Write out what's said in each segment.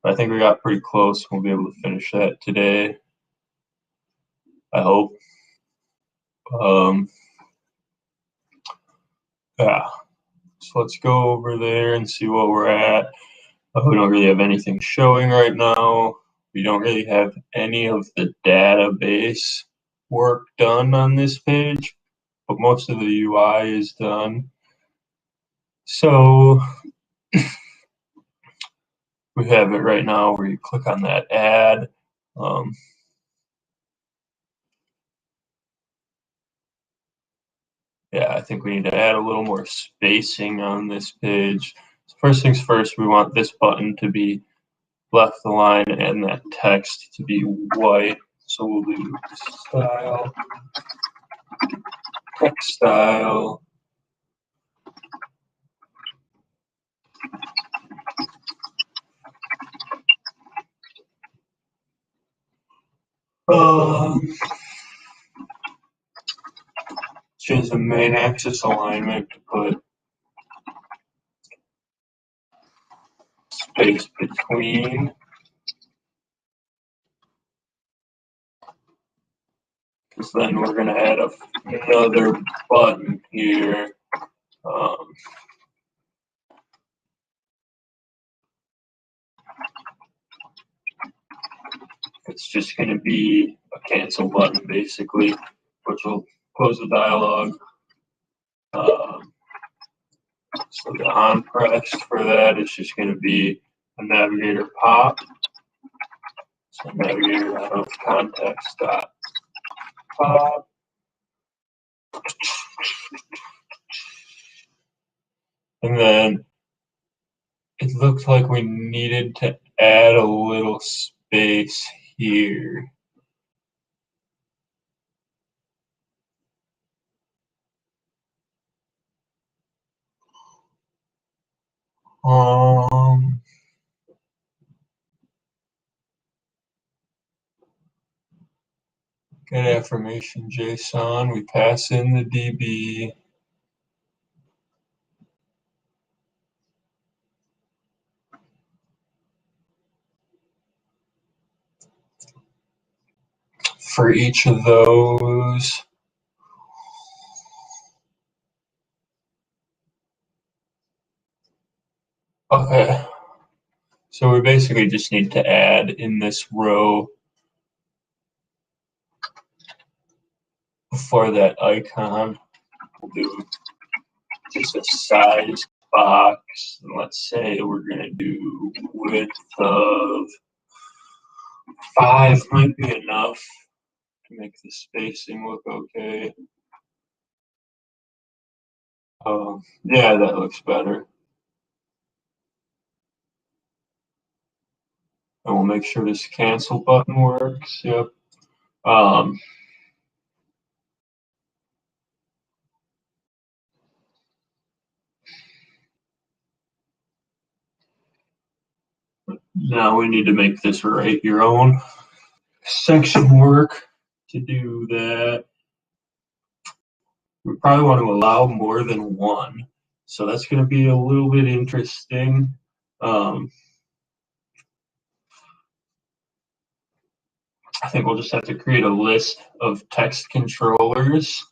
I think we got pretty close. We'll be able to finish that today, I hope. Yeah, so let's go over there and see what we're at. We don't really have anything showing right now. We don't really have any of the database work done on this page, but most of the UI is done. So we have it right now where you click on that add. Yeah, I think we need to add a little more spacing on this page. So first things first, we want this button to be left align and that text to be white. So we'll do style, text style. Change the main axis alignment to put space between. Because then we're going to add another button here. It's just going to be a cancel button, basically, which will close the dialog. So the on press for that is just going to be a navigator pop. So navigator out of context dot pop. And then it looked like we needed to add a little space here. Get affirmation JSON. We pass in the DB. For each of those, okay. So we basically just need to add in this row for that icon. We'll do just a size box. And let's say we're going to do width of 5 might be enough to make the spacing look okay. Yeah, that looks better. And we'll make sure this cancel button works. Yep. Now we need to make this write your own section work. To do that, we probably want to allow more than one. So that's going to be a little bit interesting. I think we'll just have to create a list of text controllers.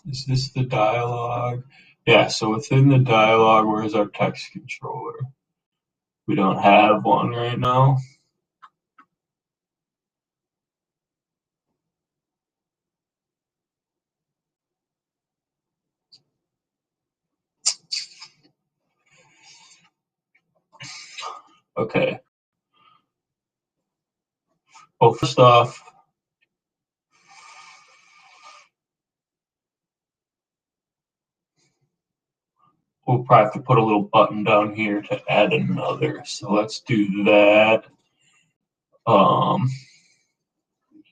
Is this the dialog? Yeah, so within the dialog, where's our text controller? We don't have one right now. Okay. Well, first off, we'll probably have to put a little button down here to add another. So let's do that.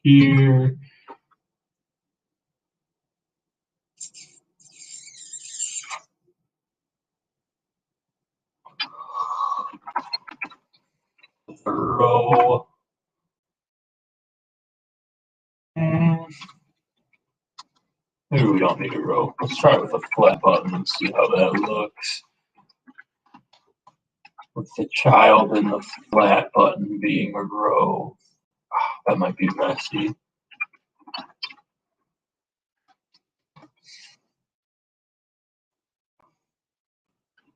Here. Row. Maybe we don't need a row. Let's try it with a flat button and see how that looks. With the child and the flat button being a row. That might be messy.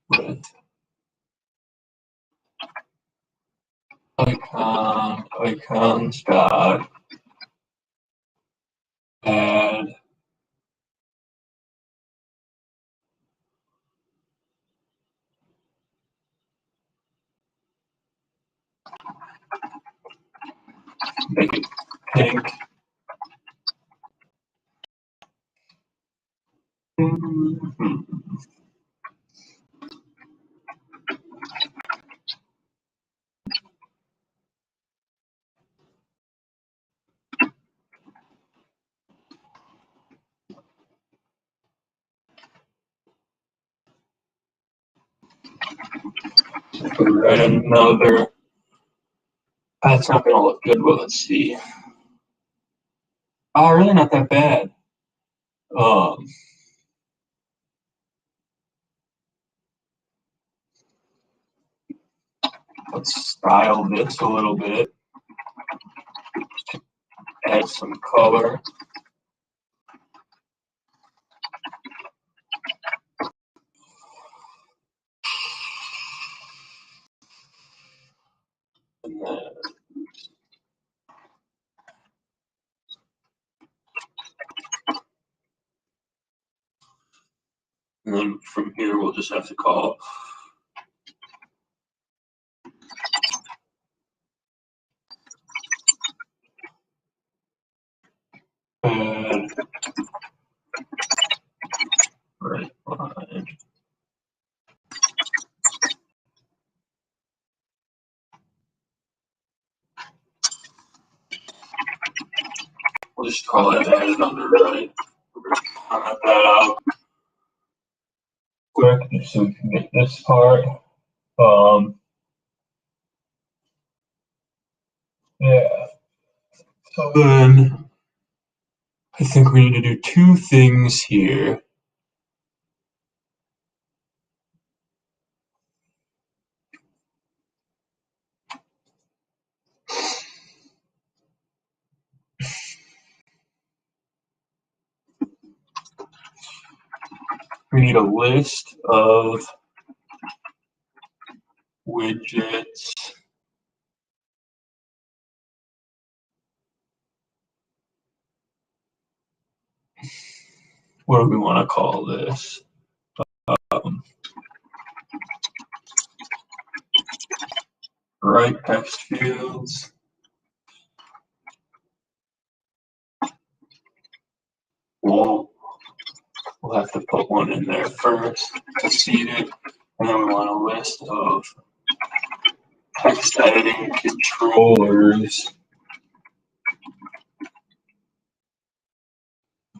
With icons dot add make it pink. Write another. That's not gonna look good, but let's see. Oh, really not that bad. Let's style this a little bit. Add some color. And then from here, we'll just have to call add right line. We'll just call it add another right. We're going to comment that out quick just so we can get this part. Yeah. So then I think we need to do two things here. We need a list of widgets. What do we want to call this? Right text fields. We'll have to put one in there first to seed it. And then we want a list of text editing controllers.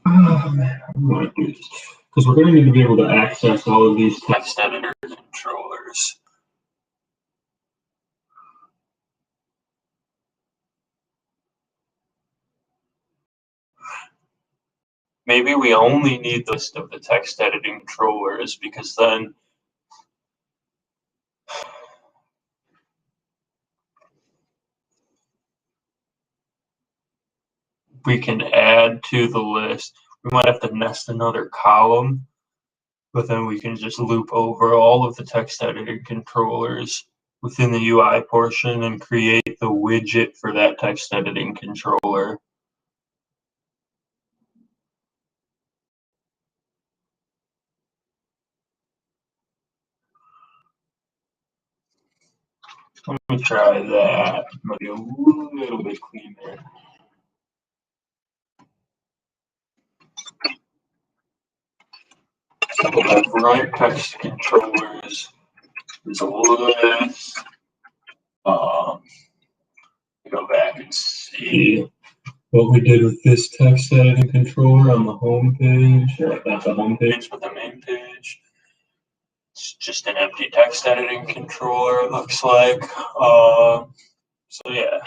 Oh man, I'm going to do this because we're going to need to be able to access all of these text editor controllers. Maybe we only need the list of the text editing controllers because then we can add to the list. We might have to nest another column, but then we can just loop over all of the text editing controllers within the UI portion and create the widget for that text editing controller. Let me try that. Maybe a little bit cleaner. So we'll have right text controllers. There's a list. Go back and see what we did with this text editing controller on the home page. Or not the home page, but the main page. It's just an empty text editing controller, it looks like. So yeah.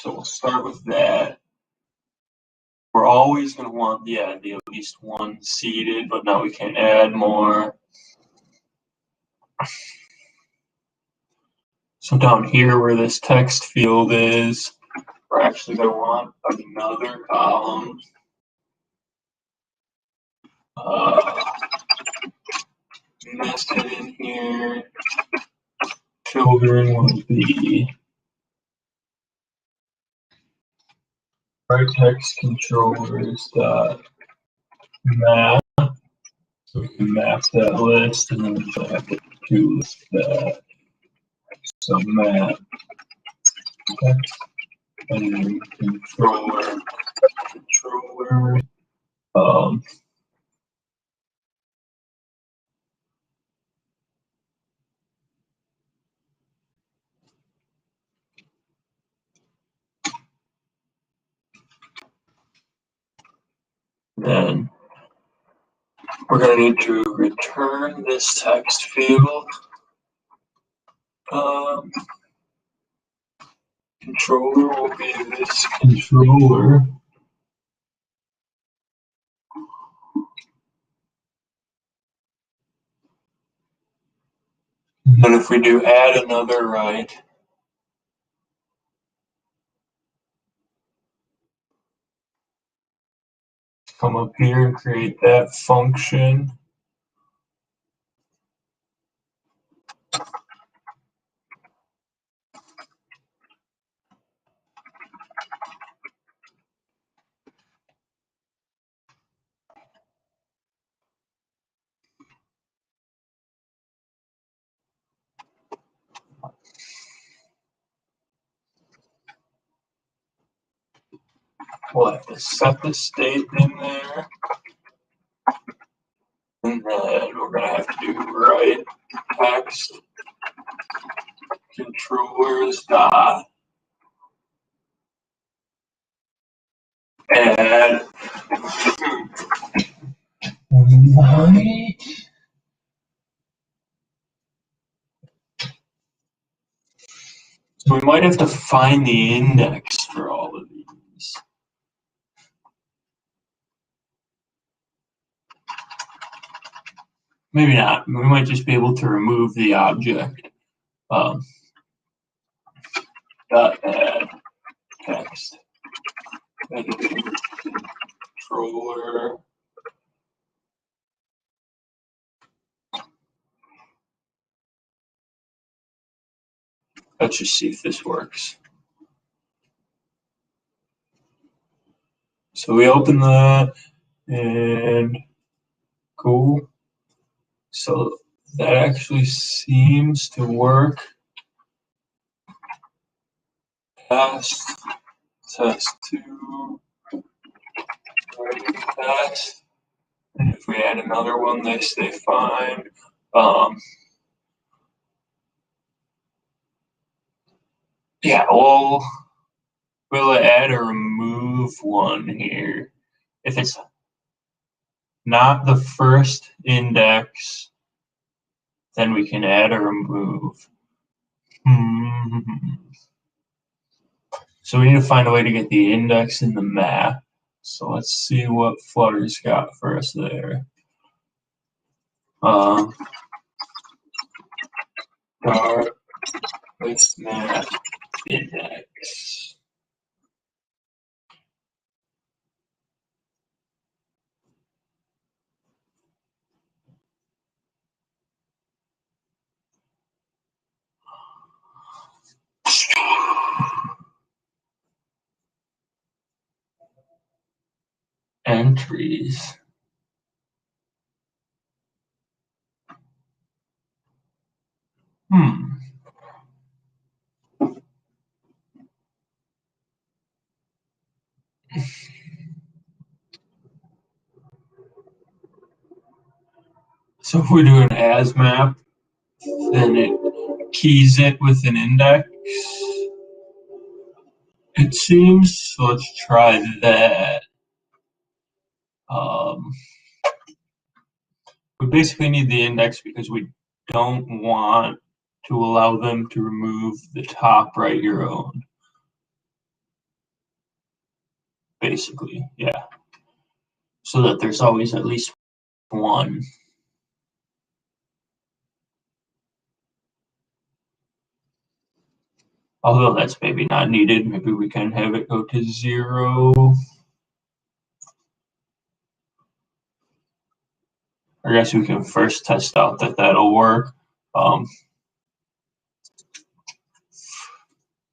So we'll start with that. We're always going to want the at least one seeded, but now we can add more. So down here where this text field is, we're actually going to want another column. Nested in here. Children will be right text controllers dot map. So we can map that list, and then we have to do list that. So map text and controller. Then we're going to need to return this text field. Controller will be this controller. And if we do add another right, come up here and create that function. We'll have to set the state in there. And then we're going to have to do right text controllers dot add right. So we might have to find the index for all of these. Maybe not. We might just be able to remove the object. Dot add text editing controller. Let's just see if this works. So we open that and cool. So that actually seems to work. Test 2, test. And if we add another one, they stay fine. Yeah, we'll add or remove one here. If it's not the first index, then we can add or remove. So we need to find a way to get the index in the map. So let's see what Flutter's got for us there. Start list map index. Entries. So if we do an as map, then it keys it with an index, it seems. So let's try that. We basically need the index because we don't want to allow them to remove the top right your own. basically, yeah. So that there's always at least one. Although that's maybe not needed, maybe we can have it go to 0. I guess we can first test out that that'll work.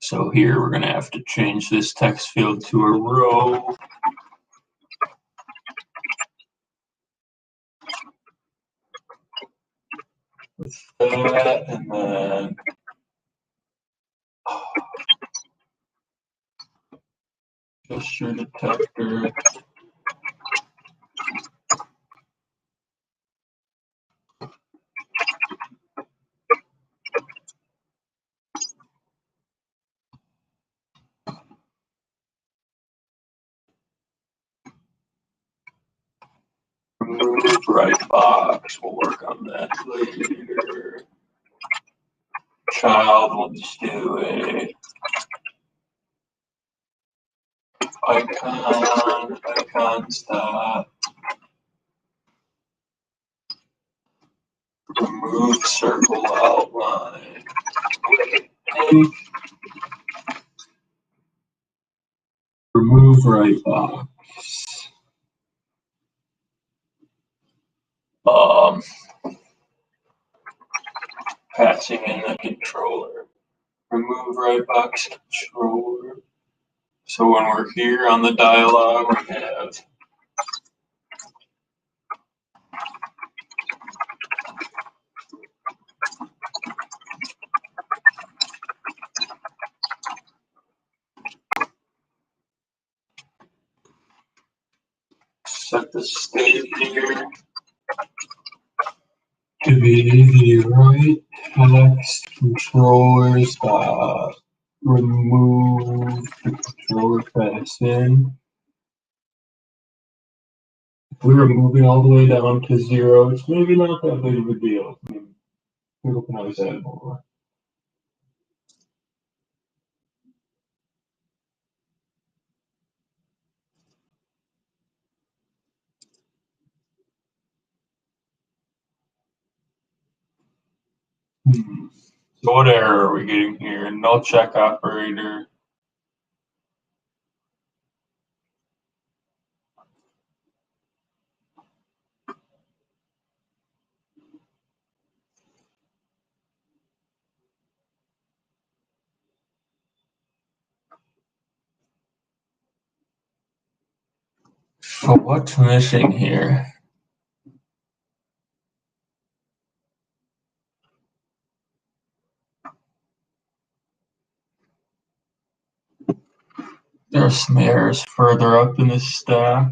So here we're going to have to change this text field to a row. With that, and then gesture detector. Remove right box. We'll work on that later. Child, we'll just do a icon stop. Remove circle outline. Remove right box. Passing in the controller. Remove right box controller. So when we're here on the dialog, we have set the state here to be the right text controllers remove the controller pass in. If we were moving all the way down to 0, it's maybe not that big of a deal. I mean, people can always add more. So what error are we getting here? Null check operator. So what's missing here? There are some errors further up in this stack.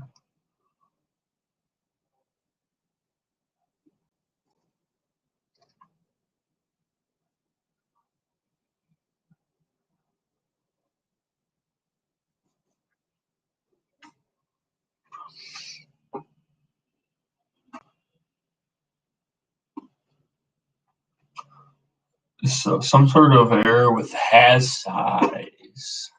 So some sort of error with has size.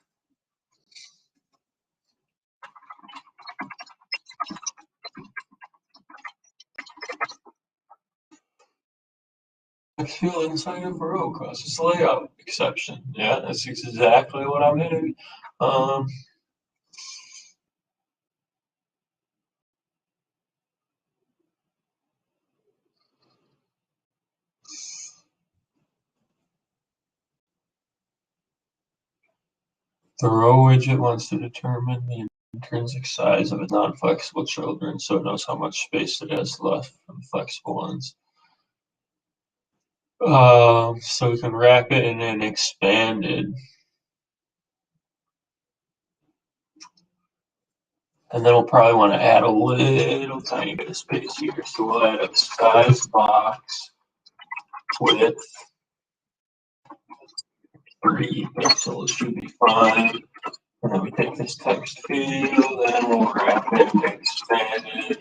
Text field inside of row causes layout exception. Yeah, that's exactly what I'm hitting. The row widget wants to determine the intrinsic size of a non-flexible children, so it knows how much space it has left for the flexible ones. So we can wrap it and then expand it. And then we'll probably want to add a little tiny bit of space here. So we'll add a size box width 3 pixels should be fine. And then we take this text field and we'll wrap it and expand it.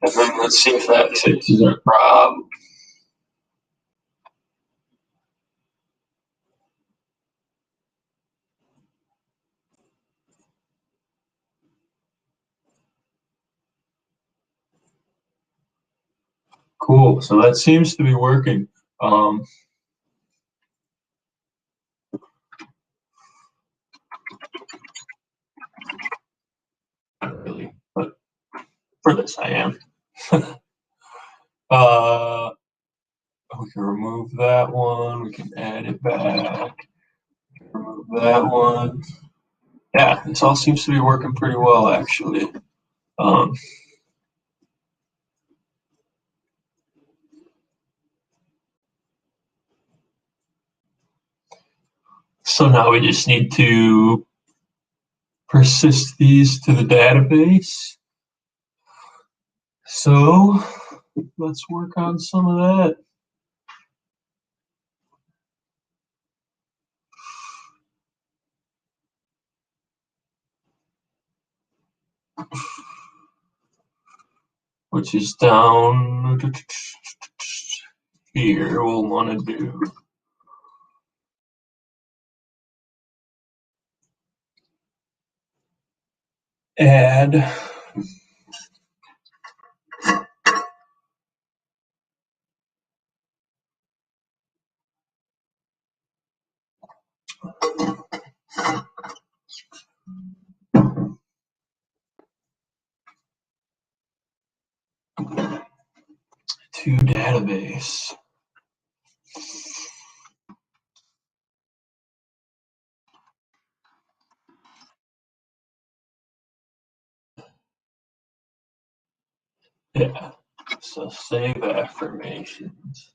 And then let's see if that fixes our problem. Cool. So that seems to be working. Not really, but for this I am. We can remove that one. We can add it back. Remove that one. Yeah, this all seems to be working pretty well, actually. So now we just need to persist these to the database. So let's work on some of that. Which is down here. We'll want to do add to database. Yeah, so save affirmations.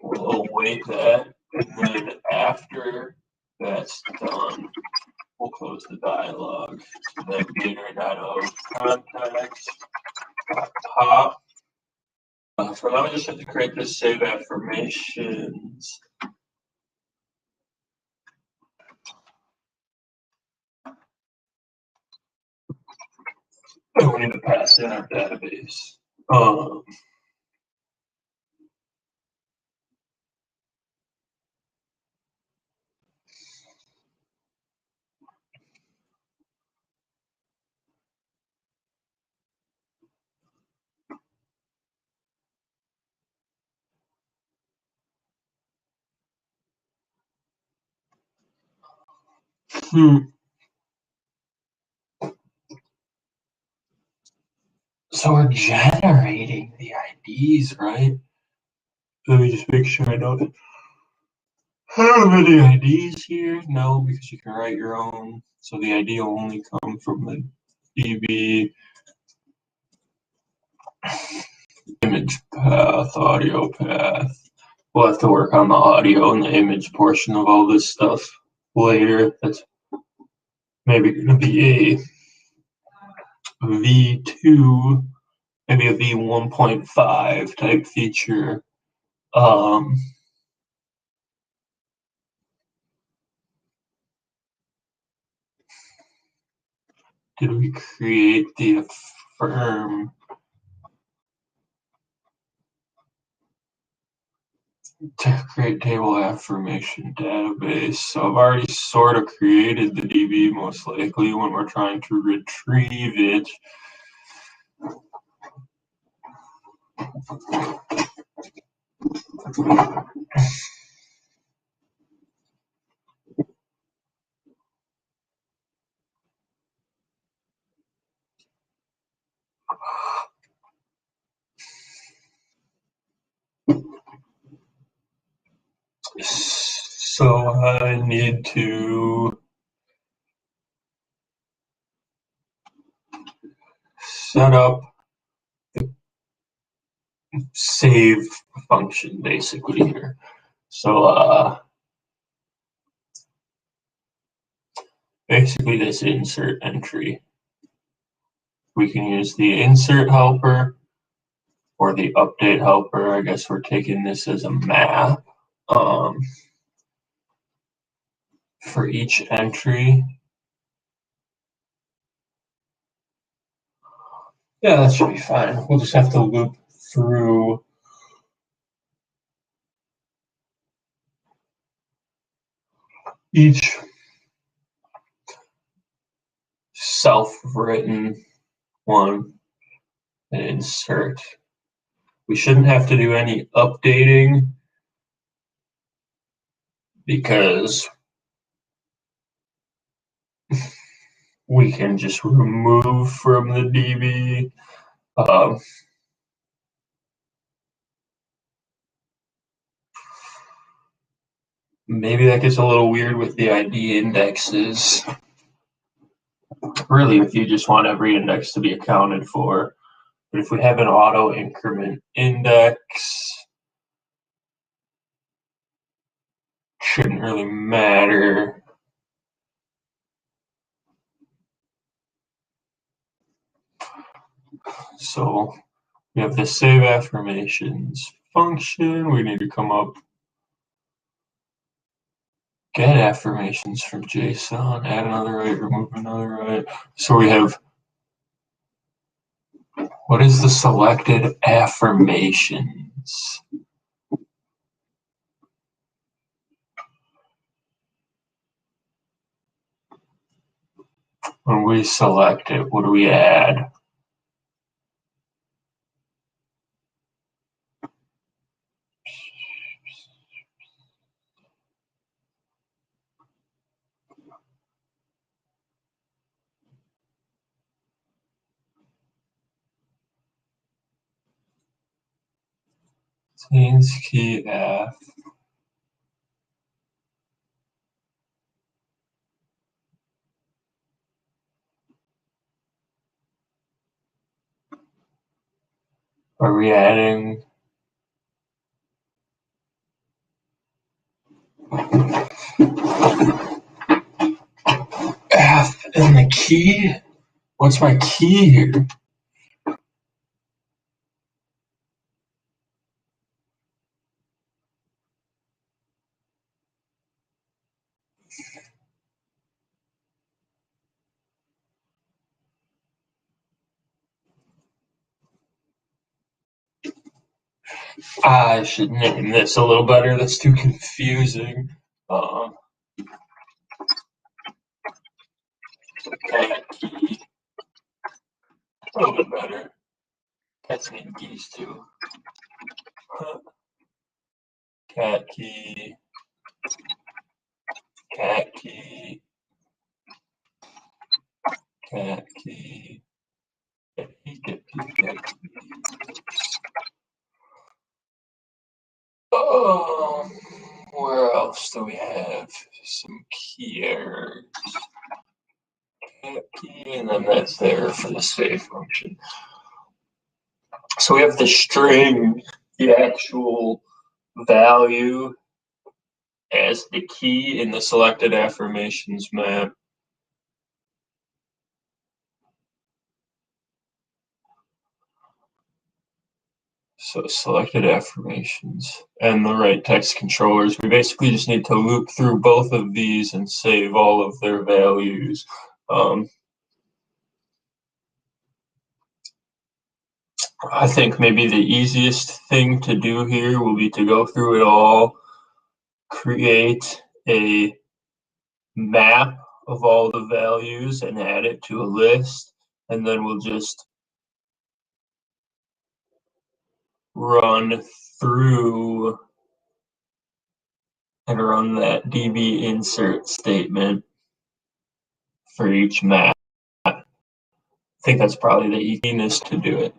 We'll await that, and then after that's done, we'll close the dialog. So then getter.of pop. For now, we just have to create this save affirmations. And we need to pass in our database. So we're generating the IDs, right? Let me just make sure I don't have any IDs here. No, because you can write your own. So the ID will only come from the DB image path, audio path. We'll have to work on the audio and the image portion of all this stuff later. That's maybe going to be a V2, maybe a V1.5 type feature. Did we create the Affirm to create table affirmation database? So I've already sort of created the DB most likely when we're trying to retrieve it. So I need to set up the save function basically here. So basically this insert entry. We can use the insert helper or the update helper. I guess we're taking this as a map. For each entry. Yeah, that should be fine. We'll just have to loop through each self-written one and insert. We shouldn't have to do any updating because we can just remove from the DB. Maybe that gets a little weird with the ID indexes. Really, if you just want every index to be accounted for. But if we have an auto increment index, shouldn't really matter. So we have the save affirmations function. We need to come up, get affirmations from JSON, add another right, remove another right. So we have, what is the selected affirmations? When we select it, what do we add? Contains key F. Are we adding F in the key? What's my key here? I should name this a little better. That's too confusing. Cat key. A little bit better. Cats need keys too. Cat key. Cat key. Cat key. Cat key. Where else do we have some key errors? Cat key, and then that's there for the save function. So we have the string, the actual value as the key in the selected affirmations map. So selected affirmations and the right text controllers. We basically just need to loop through both of these and save all of their values. I think maybe the easiest thing to do here will be to go through it all, create a map of all the values and add it to a list, and then we'll just run through and run that DB insert statement for each map. I think that's probably the easiest to do it.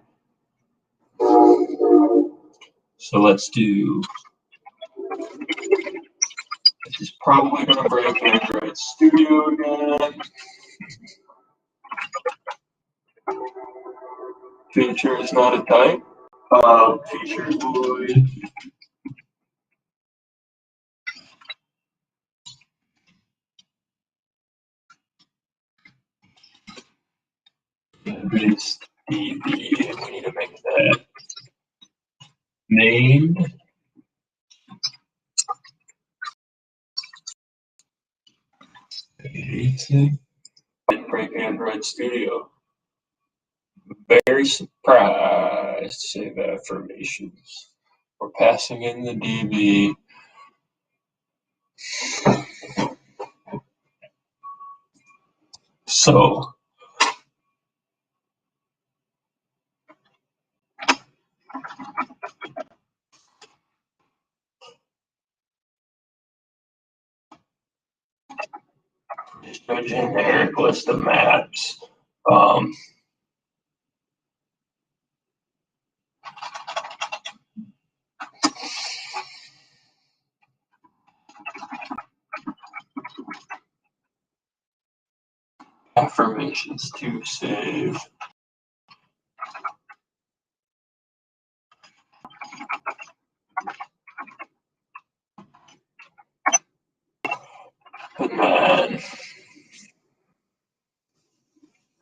So let's do, this is probably going to break Android Studio again. Feature is not a type. Feature void. Base DB. We need to make that named. Didn't break Android Studio. Very surprised. Save affirmations. We're passing in the DB. So Just a generic list of maps. Affirmations to save. And then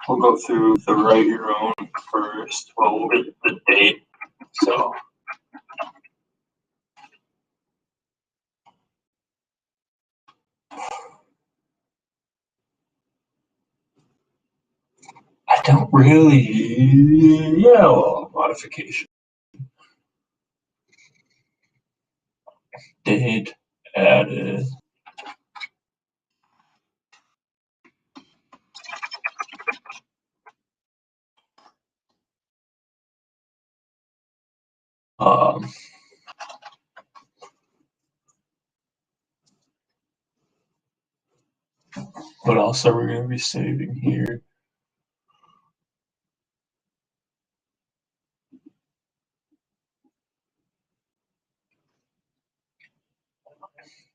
we'll go through the write your own first. Well, we'll get the date. So I don't really, well, modification. Date added. What else are we going to be saving here?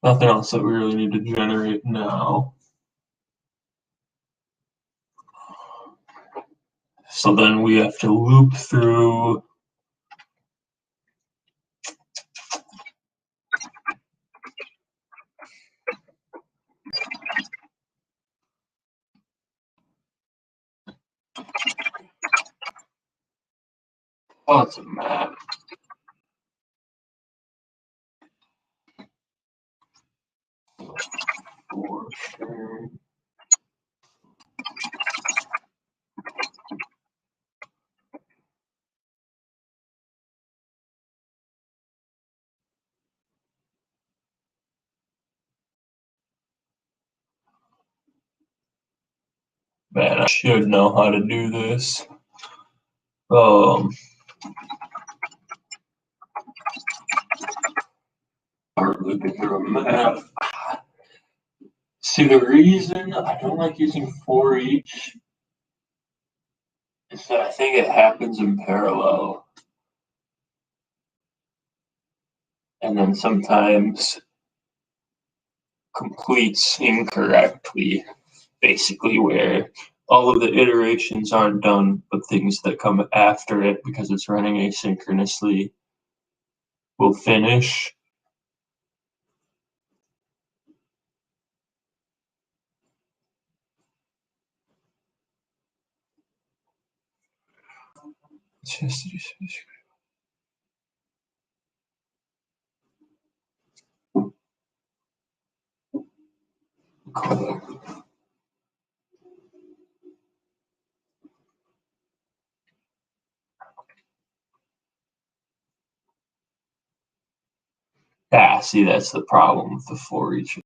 Nothing else that we really need to generate now. So then we have to loop through it's a map. For sure. Man, I should know how to do this. Start looking through a map. See, the reason I don't like using for each is that I think it happens in parallel. And then sometimes completes incorrectly, basically where all of the iterations aren't done, but things that come after it because it's running asynchronously will finish. Cool. Yeah, see, that's the problem with the for each.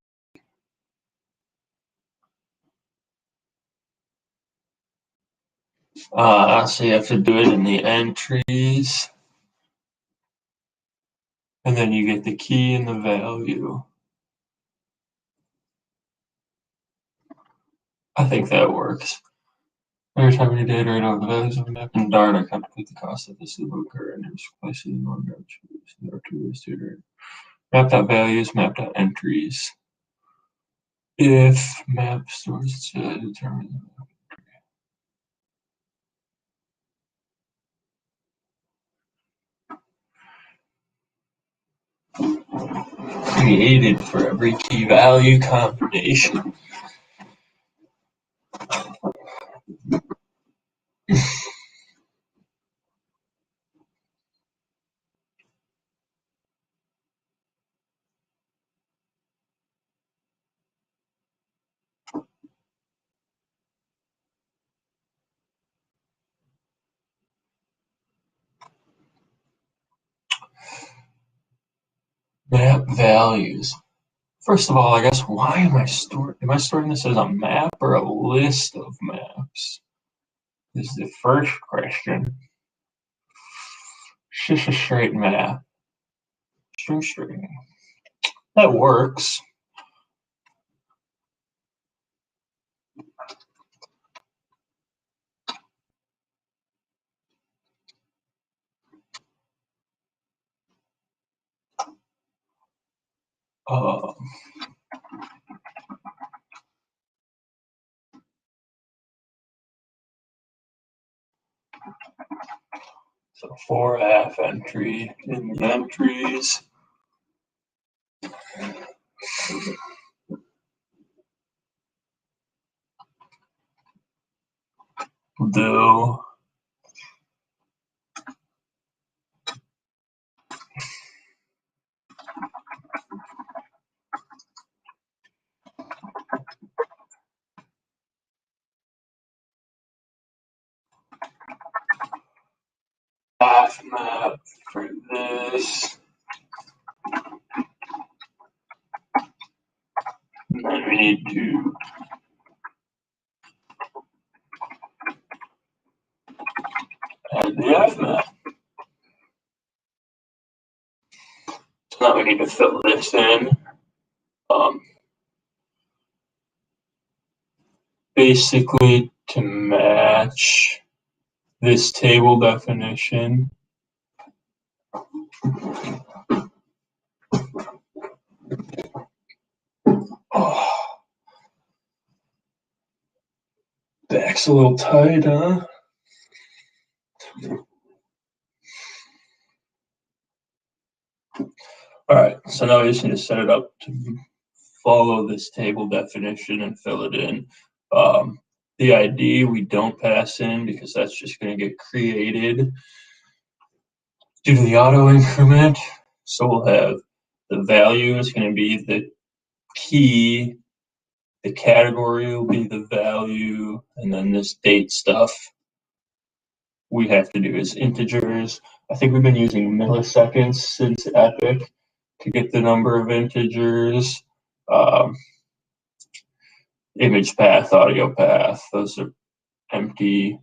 So you have to do it in the entries, and then you get the key and the value. I think that works. Every time you data right over the values of a map, and darn, I calculate the cost of this will occur and just place it in one choose. There are two ways to iterate. Map.values, map.entries. If map stores to determine created for every key value combination. Map values. First of all, I guess, why am I storing this as a map or a list of maps? Is the first question. just a straight map. String. That works. So for half entry in the entries. We'll do path map for this. And then we need to add the F map. So now we need to fill this in. Basically to match this table definition. Back's a little tight, huh? All right, so now we just need to set it up to follow this table definition and fill it in. The ID we don't pass in because that's just going to get created due to the auto increment. So we'll have the value is going to be the key, the category will be the value, and then this date stuff we have to do is integers. I think we've been using milliseconds since Epic to get the number of integers. Image path, audio path, those are empty.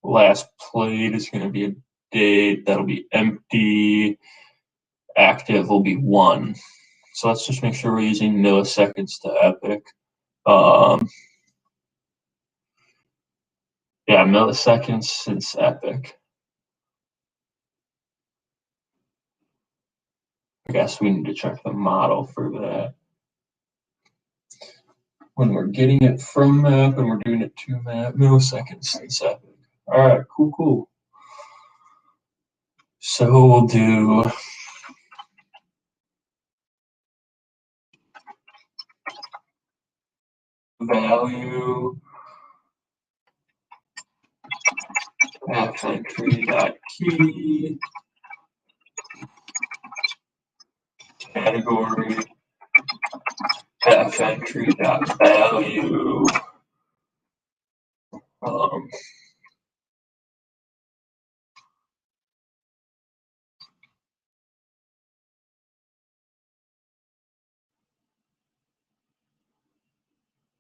Last played is going to be a date, that'll be empty. Active will be 1. So let's just make sure we're using milliseconds to Epic. Yeah, milliseconds since Epic. I guess we need to check the model for that. When we're getting it from map and we're doing it to map, milliseconds since Epic. All right, cool. So we'll do value path entry dot key category path entry dot value.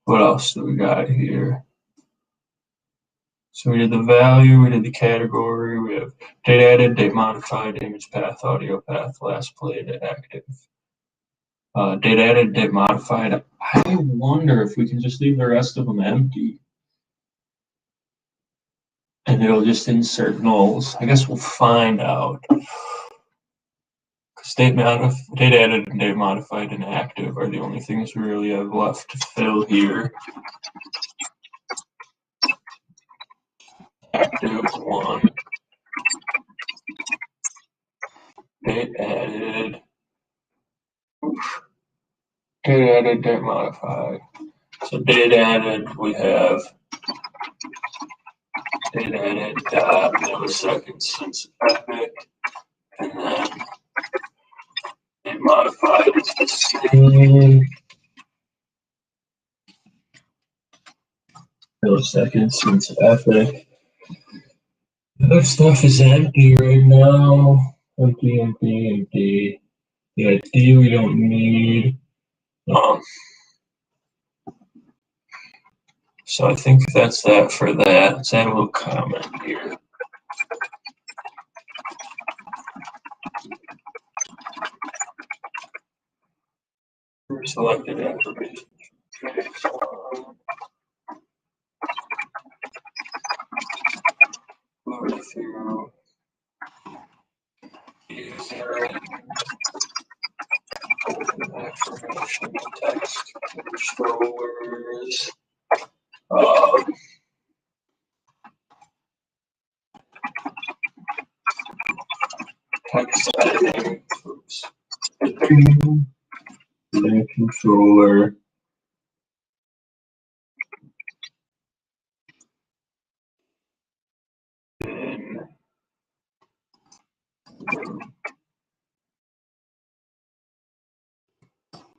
What else do we got here? So we did the value, we did the category, we have date added, date modified, image path, audio path, last played, active. Date added, date modified. I wonder if we can just leave the rest of them empty. And it'll just insert nulls. I guess we'll find out. Because date added and date modified and active are the only things we really have left to fill here. Active 1. Date added. Date added, date modified. So date added, we have date added milliseconds since Epic, and then date modified is the same. Milliseconds since Epic. The other stuff is empty right now. Empty. The ID we don't need. So I think that's that for that. Let's add a little comment here. selected affirmation. Okay, so moving through user affirmation text controllers. Text editing. Oops. The controller. And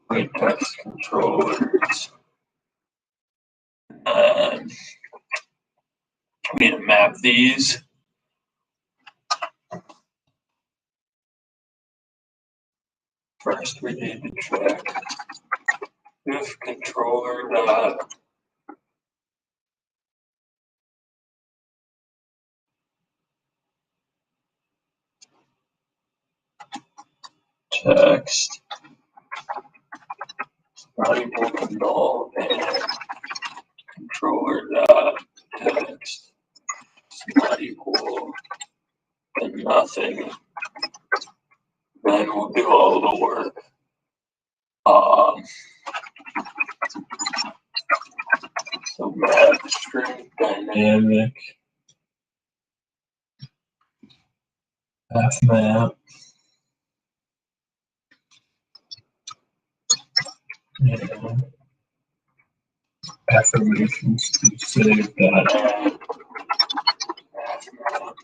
my text controllers. And we need to map these. First, we need to check if controller dot text not equal to null and controller dot text is not equal to nothing. Then we'll do all the work. So map string dynamic fmap and affirmations to save that add fmap.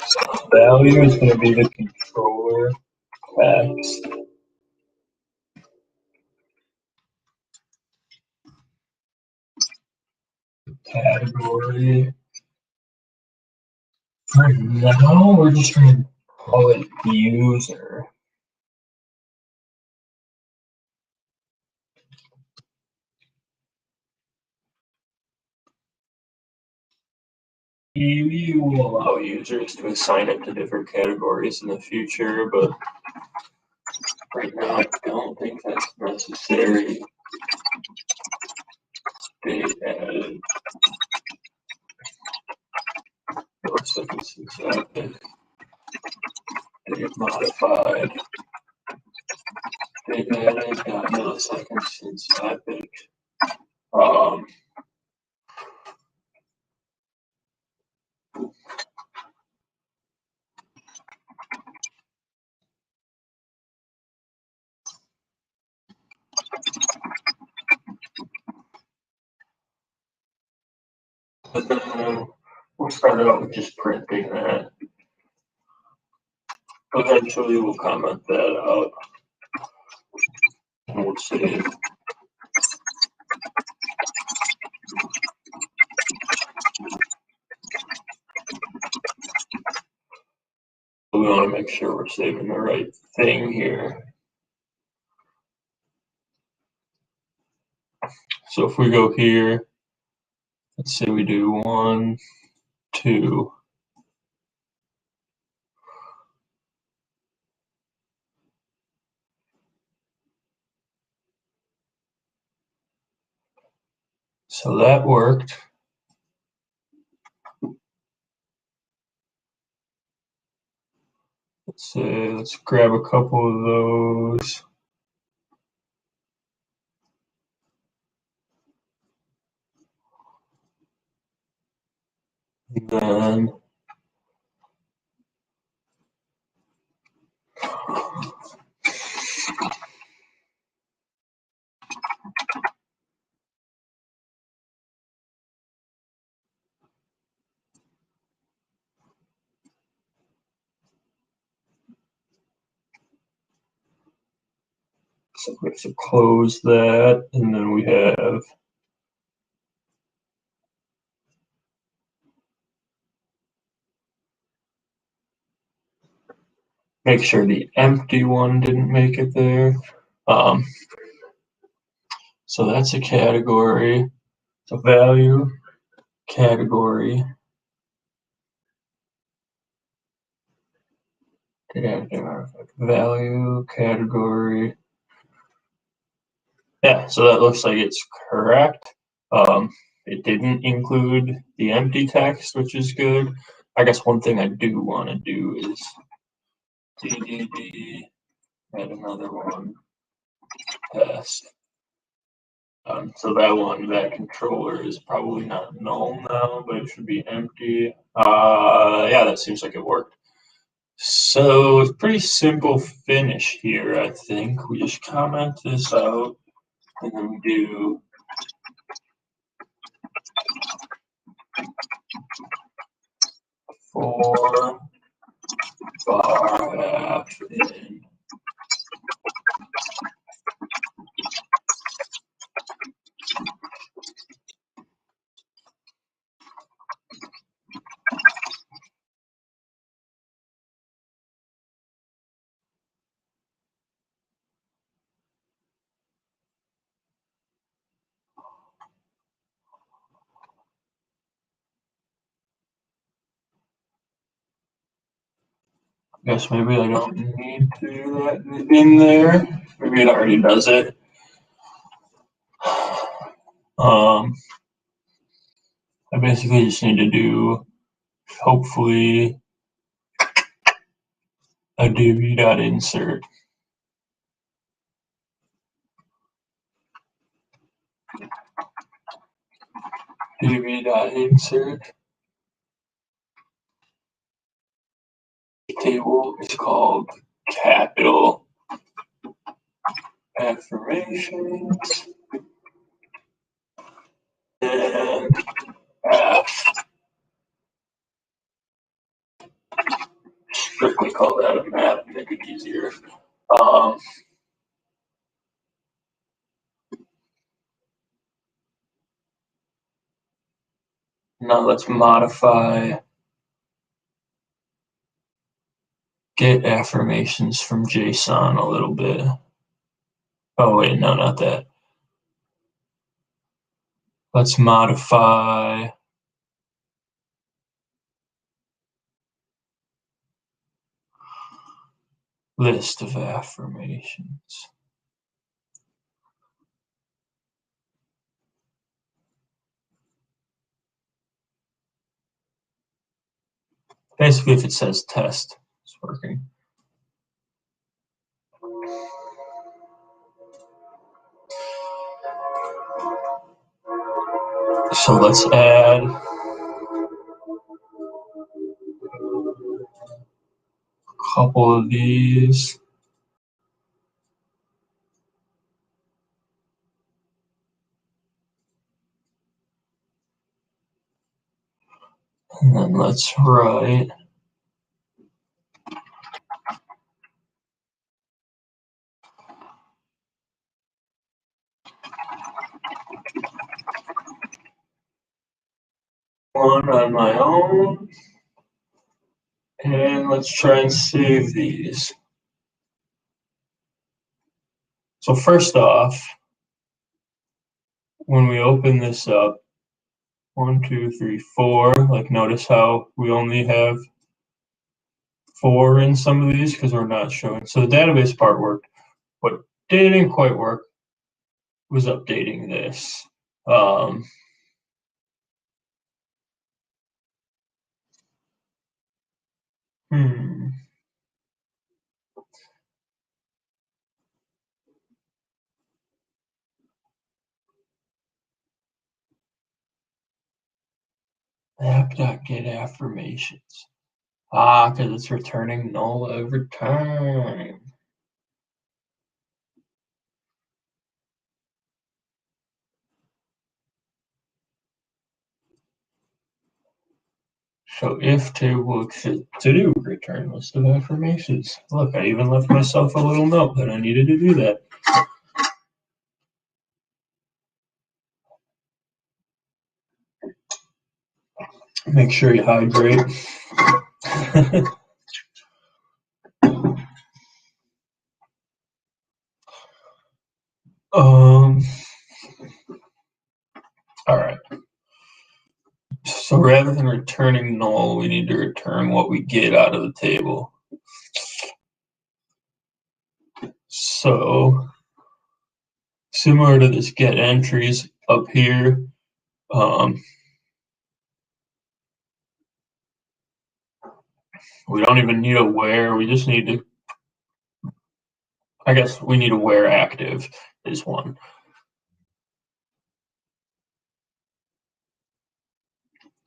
So value is going to be the controller text. Category. For now, we're just going to call it user. We will allow users to assign it to different categories in the future, but right now I don't think that's necessary. Date added. Milliseconds since added. Date modified. Date added. Got milliseconds since added. But then we'll start out with just printing that. Eventually we'll comment that out. And we'll save. We want to make sure we're saving the right thing here. So if we go here, let's say we do 1, 2. So that worked. Let's grab a couple of those. And then so we have to close that, and then we have make sure the empty one didn't make it there. So that's a category. So value, category, value, category. Yeah, so that looks like it's correct. It didn't include the empty text, which is good. I guess one thing I do want to do is DDD, add another one, test. So that one, that controller is probably not null now, but it should be empty. Yeah, that seems like it worked. So it's pretty simple finish here, I think. We just comment this out and then we do for bar app in. I guess maybe I don't need to do that in there. Maybe it already does it. I basically just need to do, hopefully, a db.insert. db.insert. The table is called capital affirmations and F. Strictly call that a map, make it easier. Now let's modify get affirmations from JSON a little bit. Oh wait, no, not that. Let's modify list of affirmations. Basically, if it says test, it's working. So let's add a couple of these. And then let's write one on my own. And let's try and save these. So first off, when we open this up, 1, 2, 3, 4, like notice how we only have 4 in some of these because we're not showing. So the database part worked. What didn't quite work was updating this. App.get affirmations. Because it's returning null every time. So if table to do return list of affirmations. Look, I even left myself a little note that I needed to do that. Make sure you hydrate. All right. So rather than returning null, we need to return what we get out of the table. So similar to this get entries up here, we don't even need a where, we just need to, I guess we need a where active is one.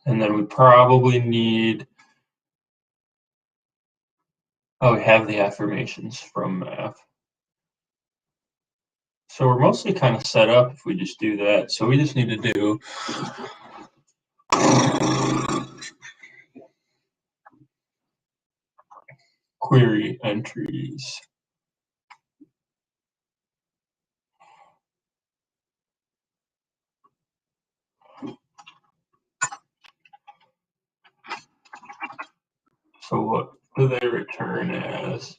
And then we probably need, we have the affirmations from math. So we're mostly kind of set up if we just do that. So we just need to do query entries. So what do they return as?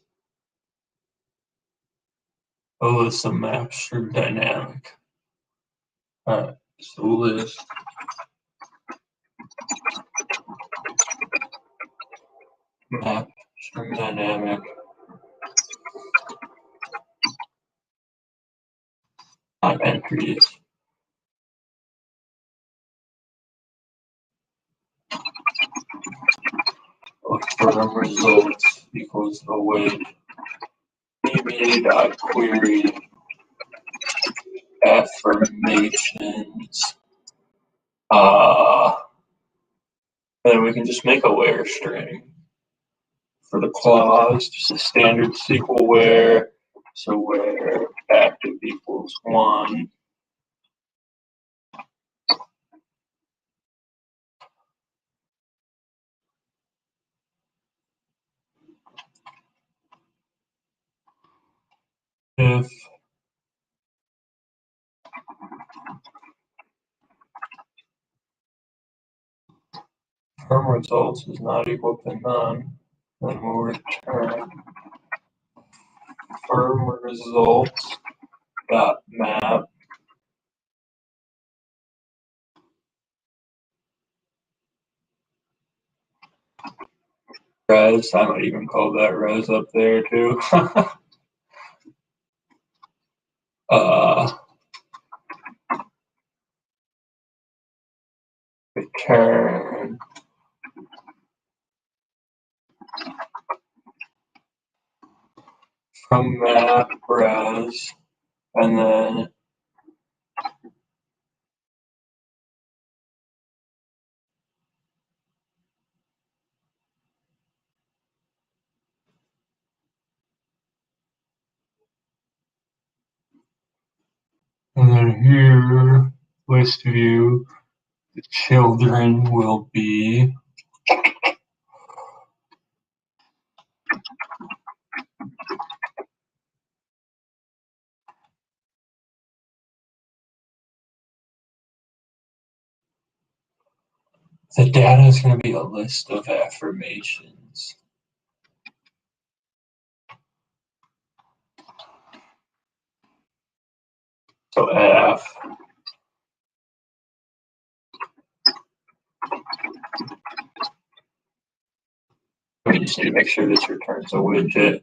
Oh, it's a map string dynamic. All right, so list map string dynamic entries. Affirm results equals await db.query affirmations. Then we can just make a where string for the clause, just a standard SQL where. So where active equals 1. If Affirm results is not equal to none, then we'll return Affirm results dot map res. I might even call that res up there too. Return from map res, and then here, list view, the children will be the data is going to be a list of affirmations. So F we just need to make sure this returns a widget.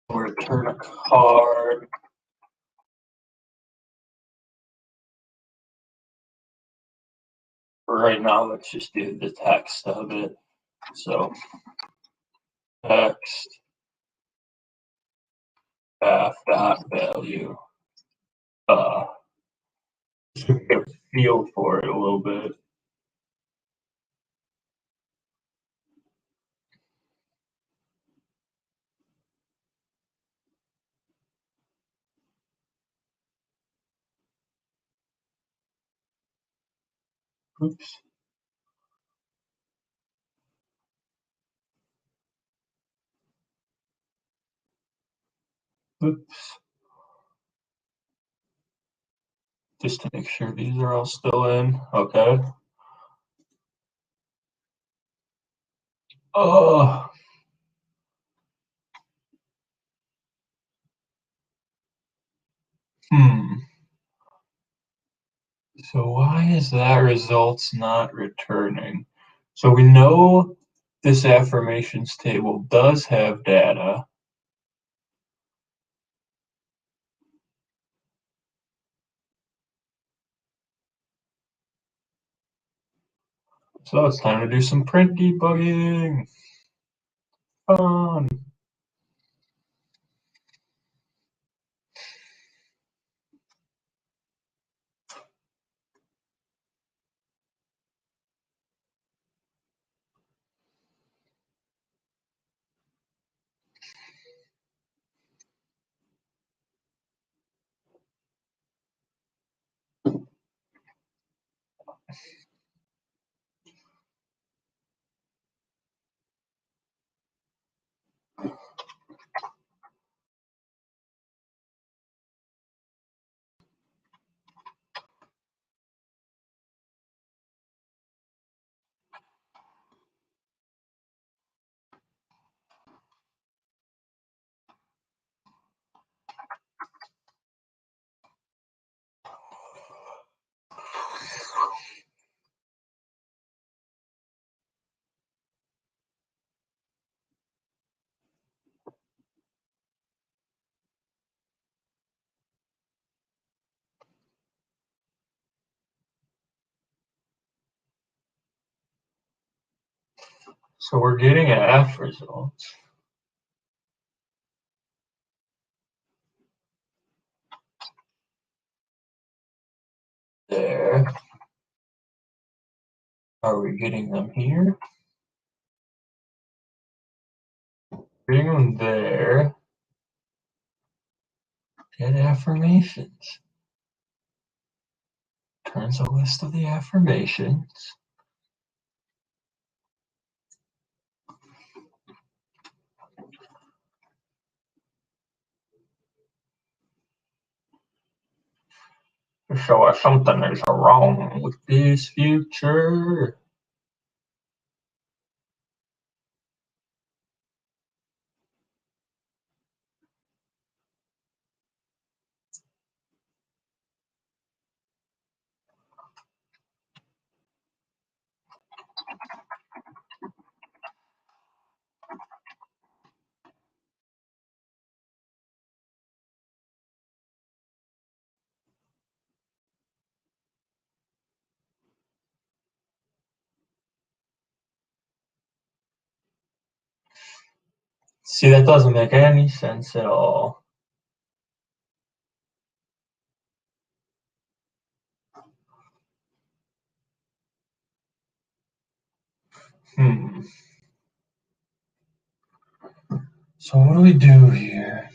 We'll return a card. For right now, let's just do the text of it. So text f.value. Just to get a feel for it a little bit. Oops. Oops. Just to make sure these are all still in. Okay. Oh. So why is that results not returning? So we know this affirmations table does have data, so it's time to do some print debugging. Fun. So we're getting F results. There. Are we getting them here? Getting them there. Get affirmations. Turns a list of the affirmations. To show us something is wrong with this future. See, that doesn't make any sense at all. So what do we do here?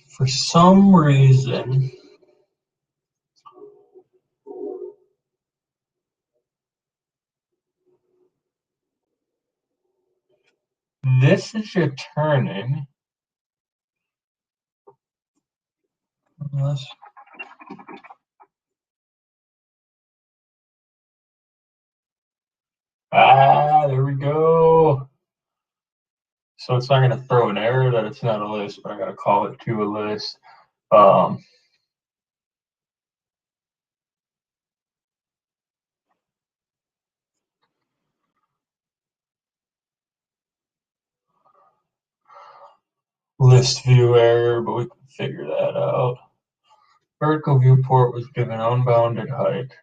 For some reason, this is returning. There we go. So it's not going to throw an error that it's not a list, but I got to call it to a list. List view error, but we can figure that out. Vertical viewport was given unbounded height.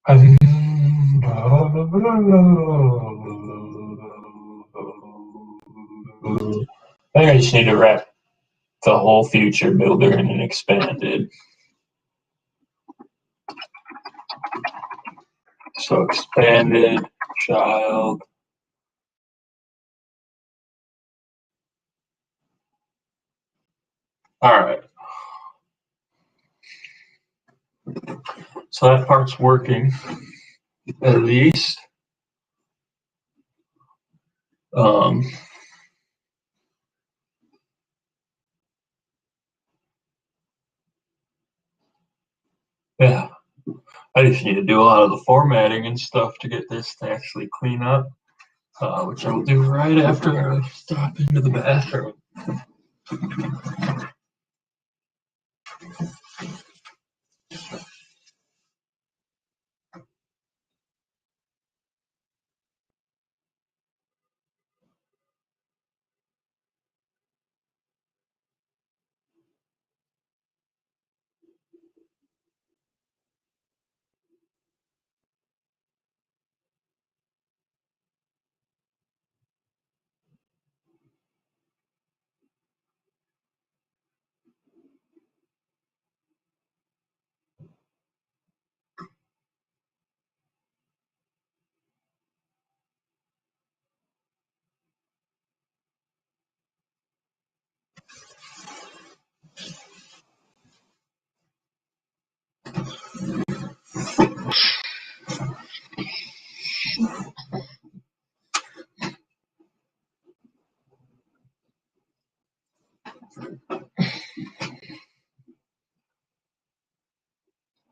I think I just need to wrap the whole future builder in an expanded. So expanded child. All right. So that part's working, at least. Yeah. I just need to do a lot of the formatting and stuff to get this to actually clean up, which I will do right after I stop into the bathroom.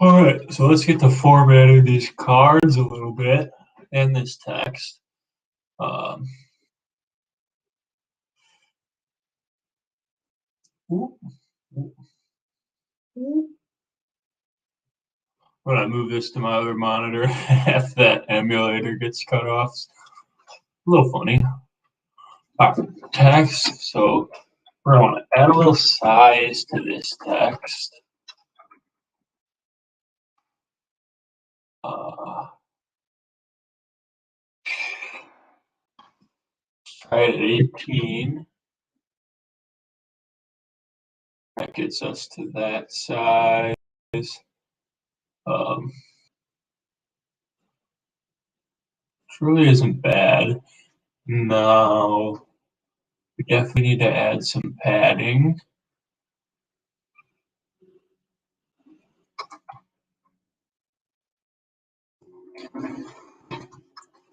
All right, so let's get to formatting these cards a little bit and this text. When I move this to my other monitor, half that emulator gets cut off. A little funny. All right, text. So we're going to want to add a little size to this text. Try it at 18. That gets us to that size. Which really isn't bad. Now, we definitely need to add some padding.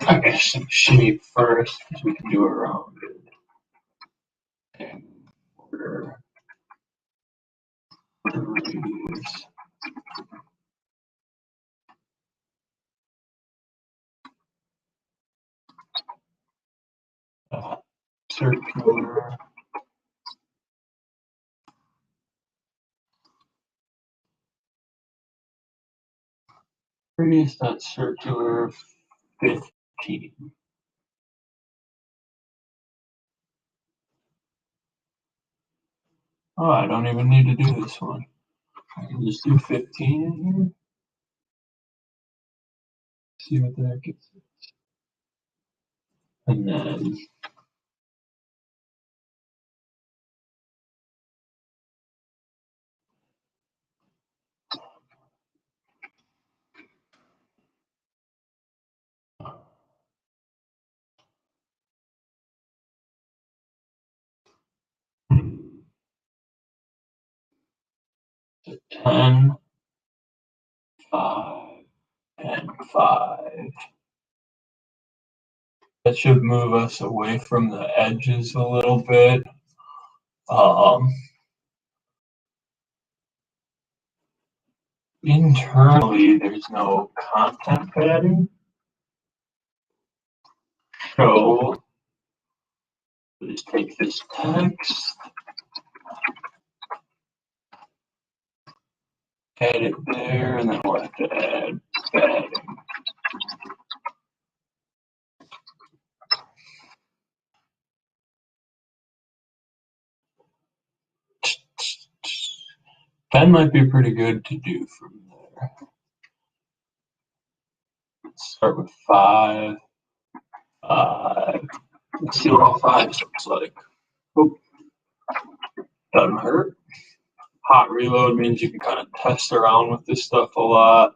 I guess some shape first, because we can do it rounded. And order. Circular. Radius dot circular 15. Oh, I don't even need to do this one. I can just do 15 in here. See what that gets us. And then to 10, 5, and 5. That should move us away from the edges a little bit. Internally, there's no content padding. So just take this text, add it there, and then we'll have to add padding. That might be pretty good to do from there. Let's start with 5. Let's see what all 5 looks like. Oop. Doesn't hurt. Hot reload means you can kind of test around with this stuff a lot.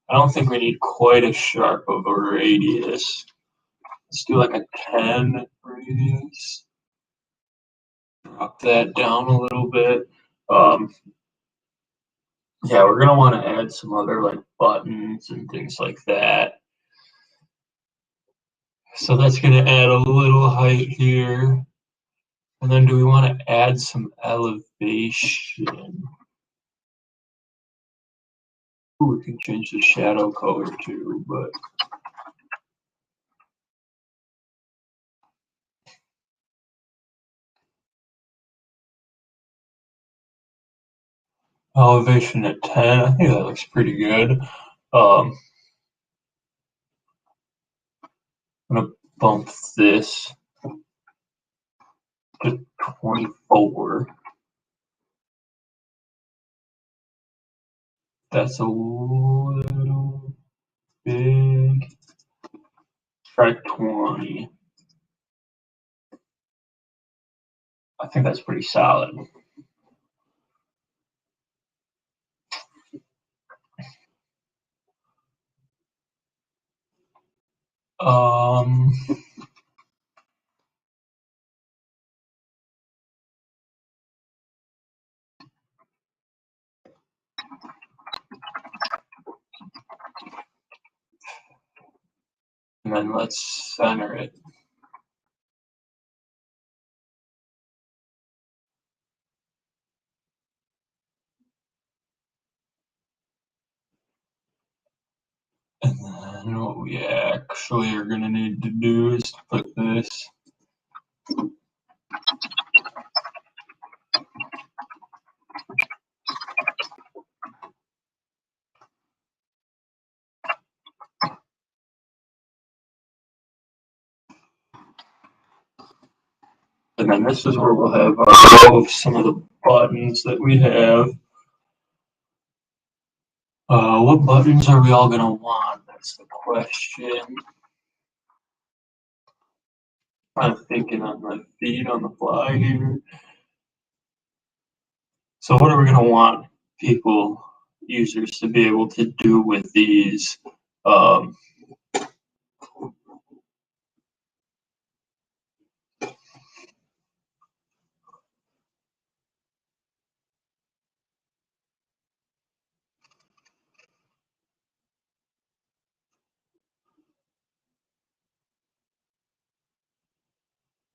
I don't think we need quite as sharp of a radius. Let's do like a 10 radius. Drop that down a little bit. Yeah, we're gonna want to add some other like buttons and things like that. So that's gonna add a little height here. And then do we want to add some elevation? Ooh, we can change the shadow color too, but elevation at 10. I think that looks pretty good. I'm gonna bump this to 24. That's a little big. Try 20. I think that's pretty solid. Um, and then let's center it. And then what we actually are going to need to do is to put this and then this is where we'll have all of some of the buttons that we have. What buttons are we all going to want? That's the question. I'm thinking on my feet on the fly here. So what are we going to want people, users, to be able to do with these?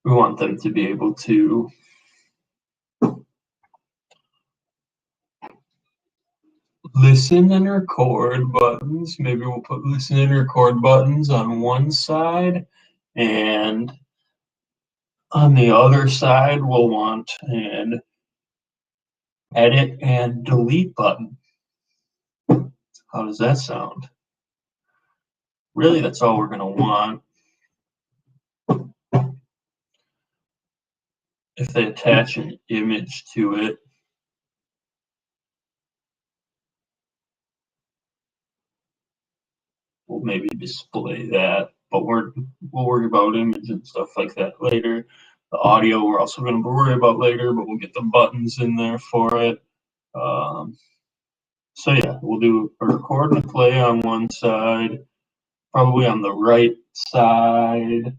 We want them to be able to listen and record buttons. Maybe we'll put listen and record buttons on one side, and on the other side we'll want an edit and delete button. How does that sound? Really, that's all we're going to want. If they attach an image to it, we'll maybe display that, but we'll worry about image and stuff like that later. The audio we're also going to worry about later, but we'll get the buttons in there for it. So yeah, we'll do a record and a play on one side, probably on the right side,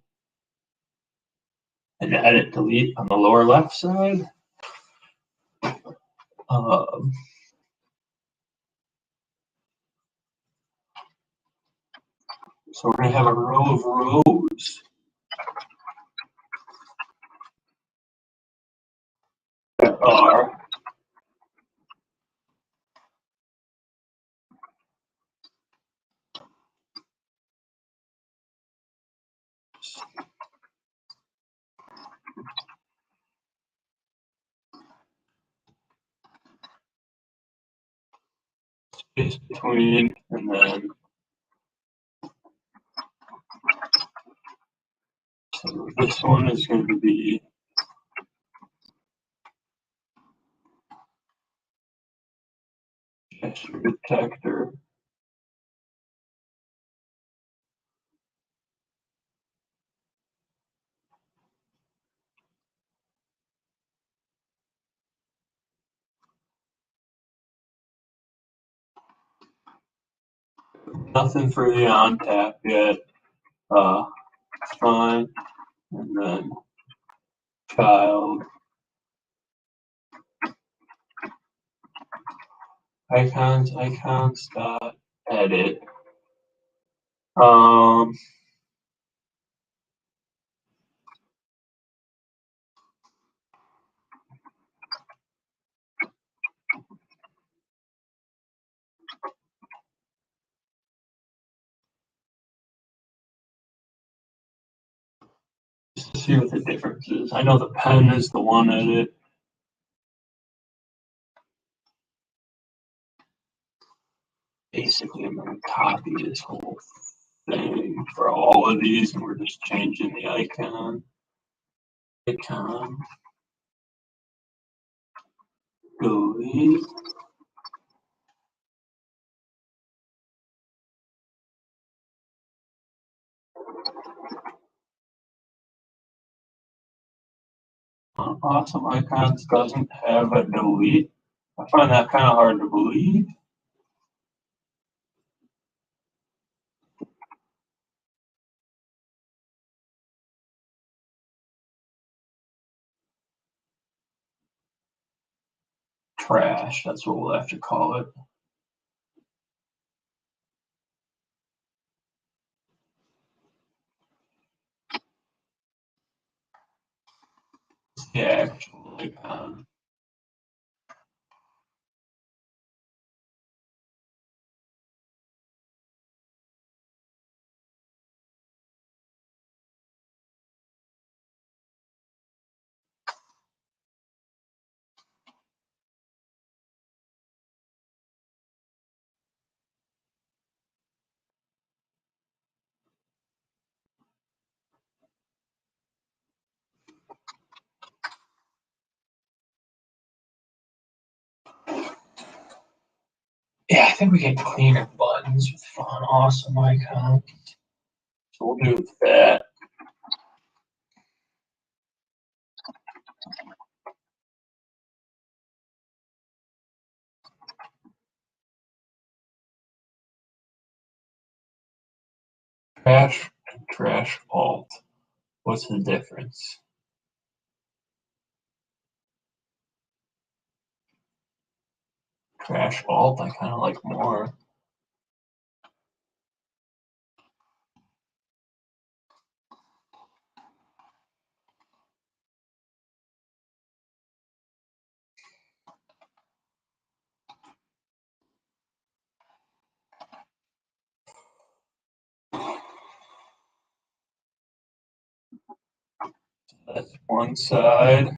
and edit delete on the lower left side. So we're going to have a row of rows that are space between, and then so this one is going to be gesture detector. Nothing for the on tap yet. It's fine. And then child icons dot edit. Let's see what the difference is. I know the pen is the one edit. Basically, I'm going to copy this whole thing for all of these, and we're just changing the icon. Delete. Awesome Icons doesn't have a delete. I find that kind of hard to believe. Trash, that's what we'll have to call it. The actual icon. Yeah, I think we get cleaner buttons with font awesome icon. So we'll do that. Trash and trash alt. What's the difference? Trash alt, I kind of like more. That's one side.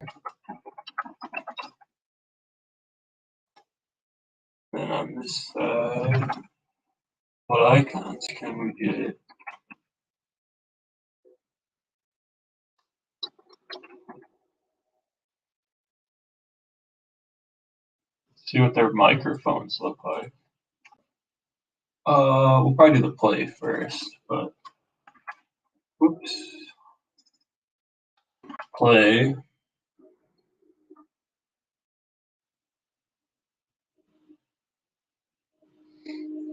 Then on this side, what icons can we get? See what their microphones look like. We'll probably do the play first, but whoops. Play.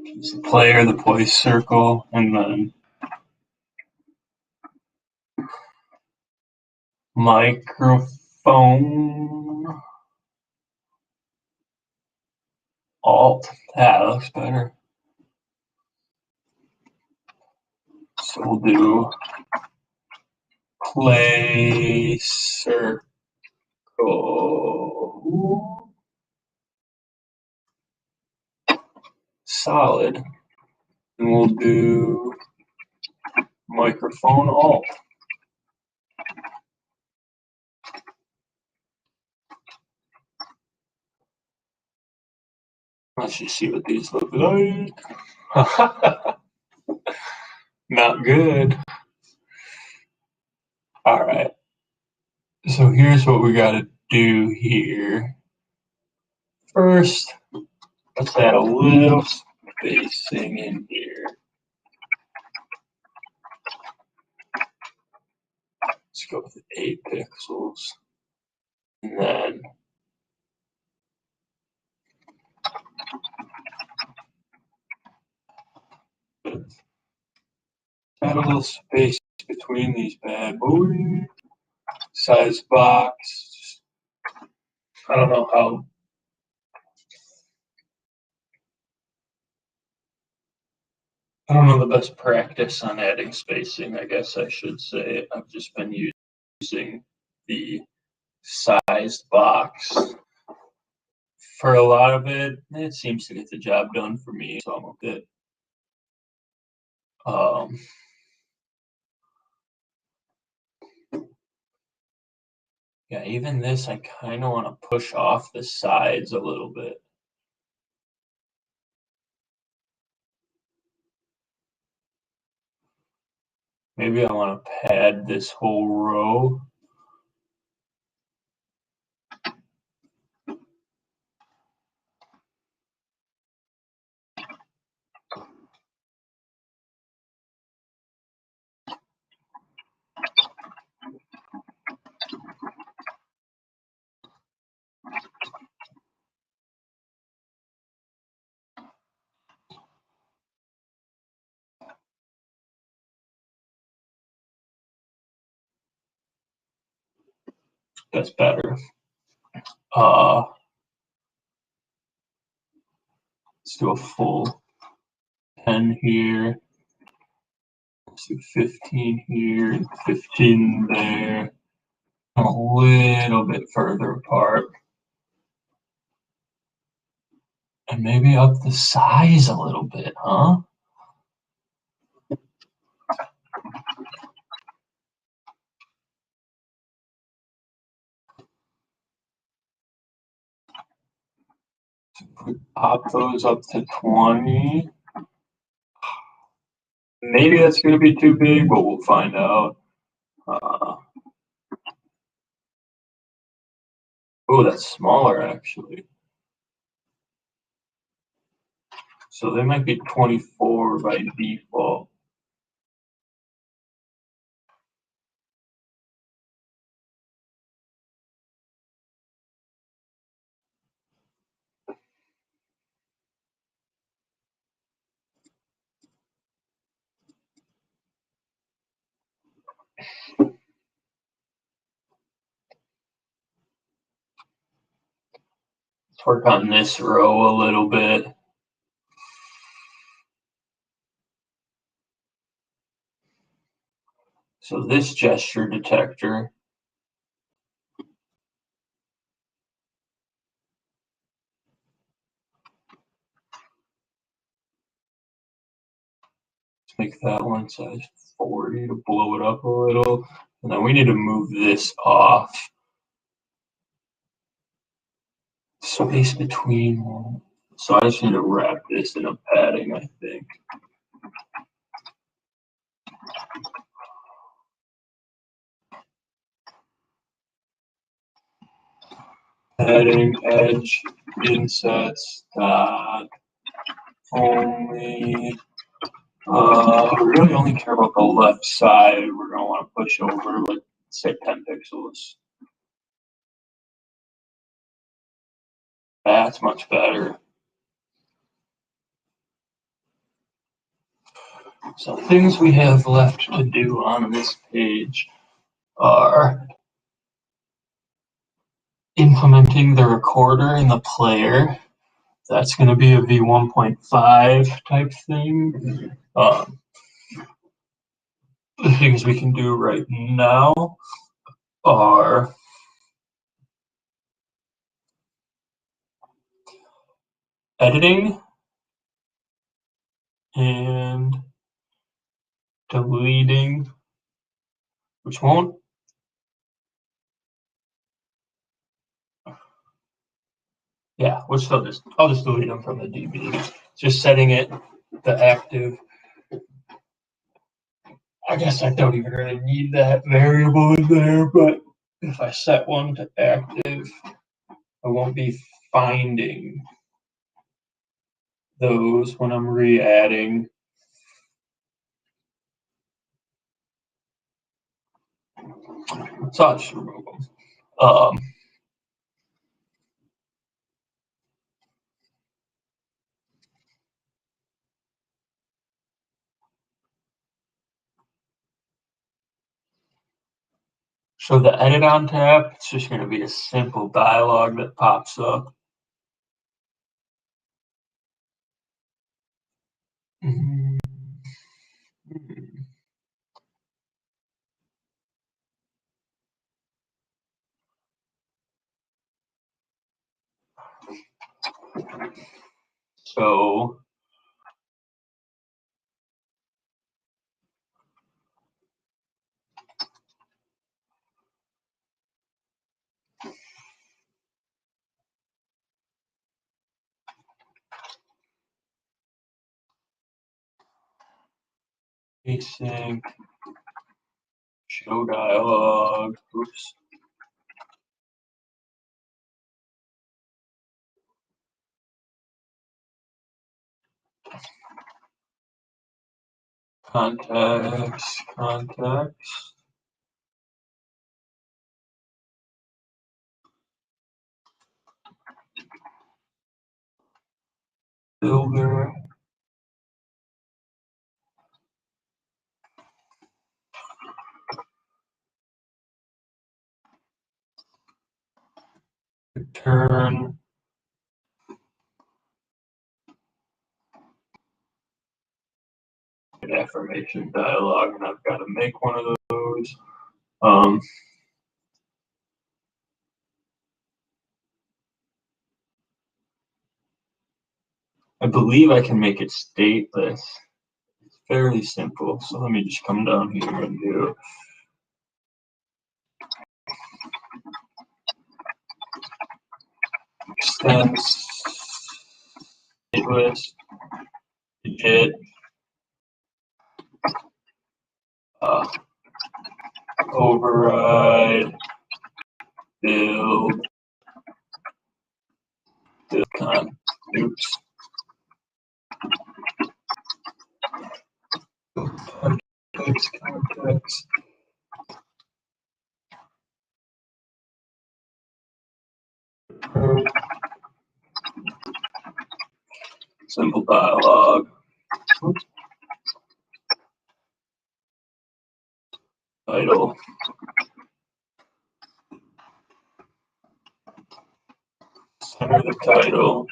Choose the player, the play circle, and then microphone. Alt. That looks better. So we'll do play circle. Solid. And we'll do microphone alt. Let's just see what these look like. Not good. All right. So here's what we got to do here. First, let's add a little spacing in here. Let's go with 8 pixels. And then add a little space between these bad boys. Size box. I don't know how. I don't know the best practice on adding spacing, I guess I should say. I've just been using the sized box. For a lot of it, it seems to get the job done for me, so I'm okay. Yeah, even this, I kind of want to push off the sides a little bit. Maybe I want to pad this whole row. That's better. Let's do a full 10 here. Let's do 15 here, 15 there. A little bit further apart. And maybe up the size a little bit, huh? Pop those up to 20. Maybe that's going to be too big, but we'll find out. Oh, that's smaller actually. So they might be 24 by default. Let's work on this row a little bit. So this gesture detector, let's make that one size 40 to blow it up a little. And then we need to move this off. Space between. So I just need to wrap this in a padding, I think. Padding, edge, insets, dot, only. We really only care about the left side. We're going to want to push over, like, say 10 pixels. That's much better. So things we have left to do on this page are implementing the recorder in the player. That's going to be a v1.5 type thing. The things we can do right now are editing and deleting, which won't. Yeah, I'll just delete them from the DB. Just setting it the active. I guess I don't even really need that variable in there, but if I set one to active, I won't be finding those when I'm re-adding. So I'll just remove them. So the edit on tab, it's just going to be a simple dialog that pops up. So async, show dialog, oops. Context, builder, return, an affirmation dialog, and I've got to make one of those. I believe I can make it stateless. It's fairly simple. So let me just come down here and do extends stateless digit override build con. Oops. Context. Simple dialog. Oops. Title. Center the title.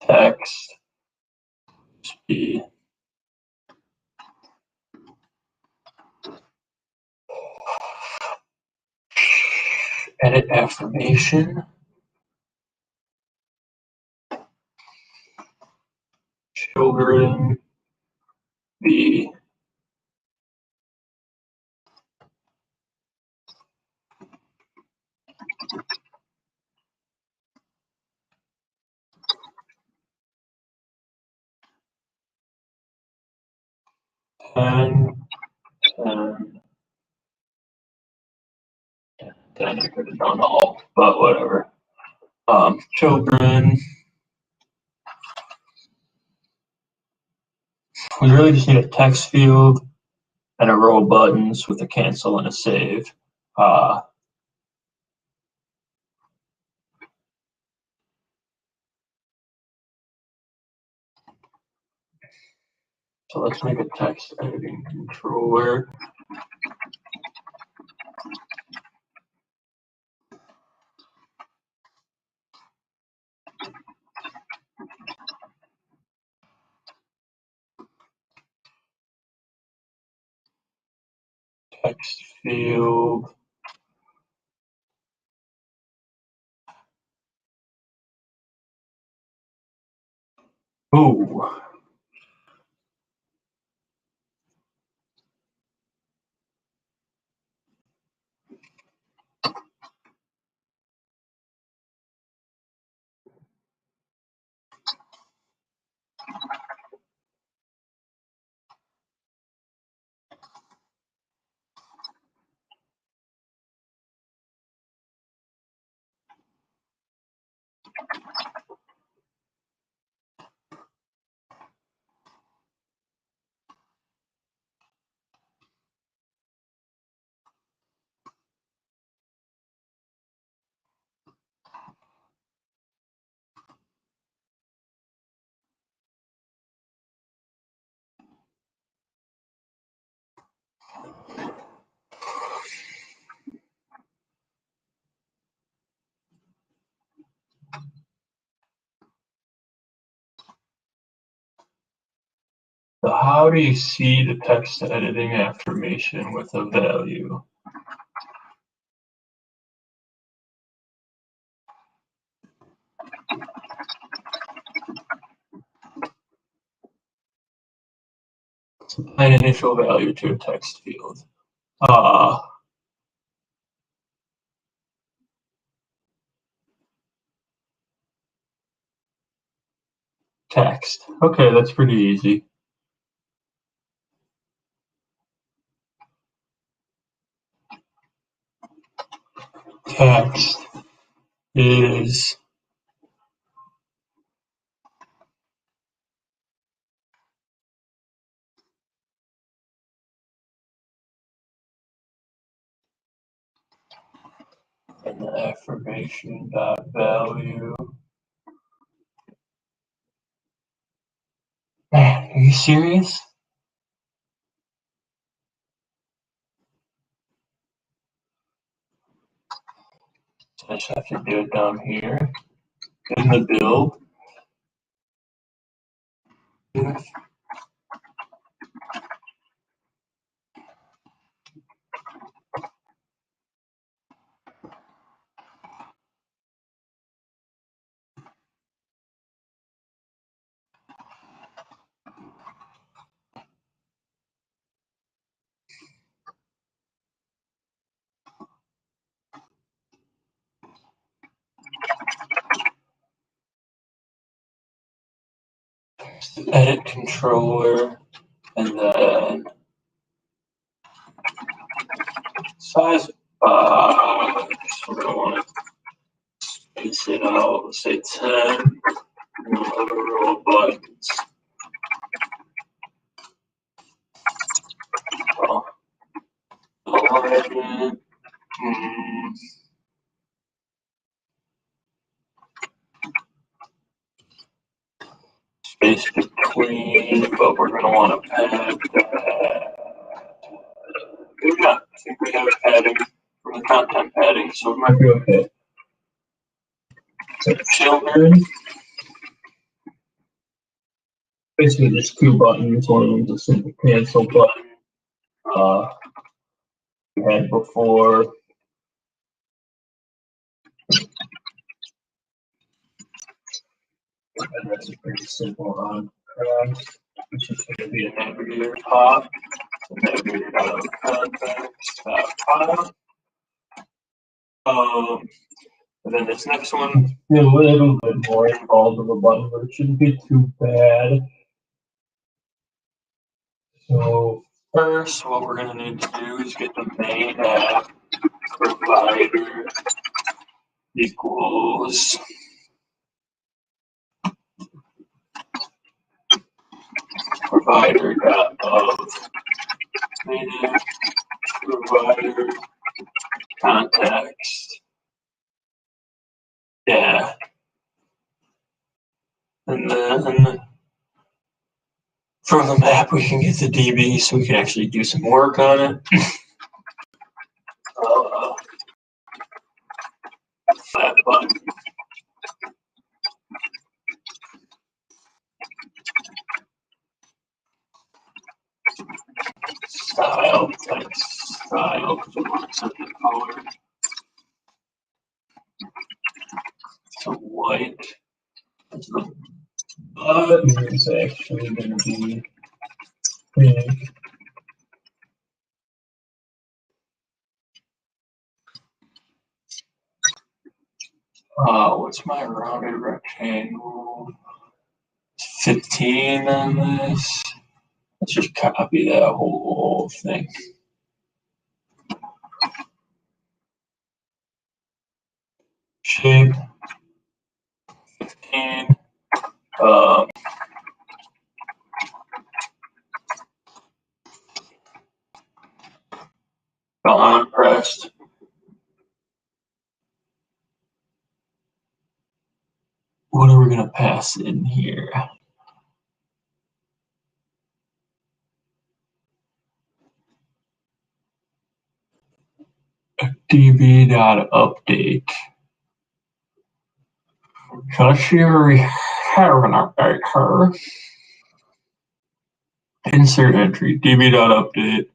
Text. Speed. Edit affirmation. Children. The ten. Then I could have done all, but whatever. Children. We really just need a text field and a row of buttons with a cancel and a save. So let's make a text editing controller. Text field. Ooh. So how do you see the text editing affirmation with a value? Supply an initial value to a text field. Text. Okay, that's pretty easy. text is and the affirmation dot value. Man, are you serious? So I just have to do it down here in the build. Edit controller, and then size box. We're gonna want to space it out. Let's say 10. And we'll have a row of buttons. Well, space between, but we're gonna want to pad that. Yeah, I think we have padding from the content padding, so it might be okay. So children, basically just two buttons. One of them is a simple cancel button. We had before. And that's a pretty simple on cross, which is going to be a navigator pop. So navigator dot context pop. And then this next one is a little bit more involved with a button, but it shouldn't be too bad. So first, what we're going to need to do is get the main app provider equals provider dot of main app provider context. Yeah. And then from the map, we can get the DB so we can actually do some work on it. That button. Style, text style, because we want to set the color to white. The button is actually going to be pink. What's my rounded rectangle? 15 on this. Let's just copy that whole thing. Shape 15. Unpressed. What are we going to pass in here? db.update. Because here we have an update here. Insert entry, db.update.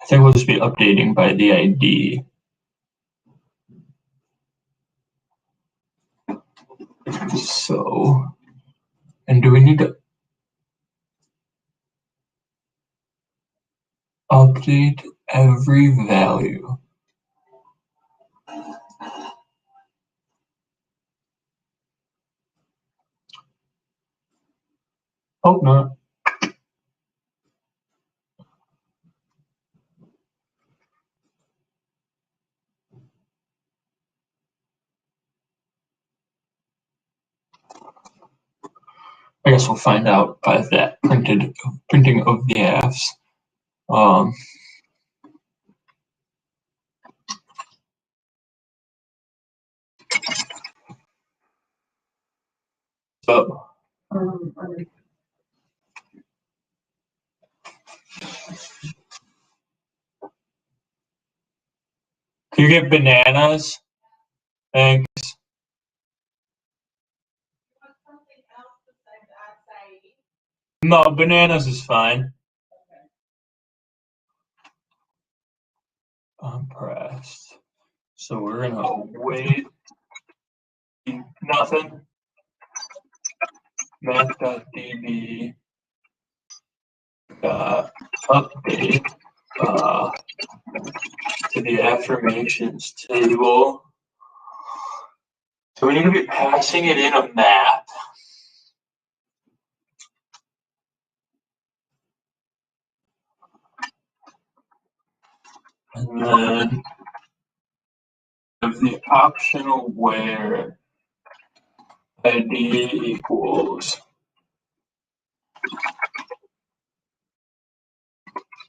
I think we'll just be updating by the ID. So, and do we need to update every value? Hope not. I guess we'll find out by that printing of the Fs. So can you get bananas? Thanks. No, bananas is fine. Compressed. So we're gonna wait. Nothing. Math.db update to the affirmations table. So we need to be passing it in a map. And then of the optional where ID equals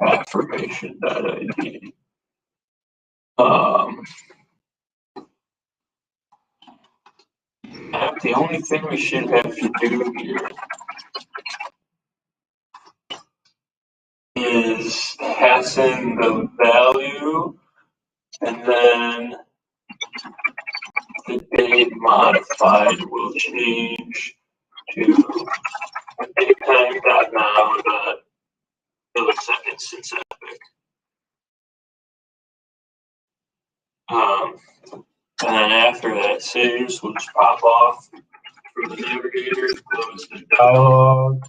affirmation.id. The only thing we should have to do here is pass in the value and then the date modified will change to datetime.now.milliseconds since epic. And then after that saves, we'll just pop off from the navigator, close the dialog.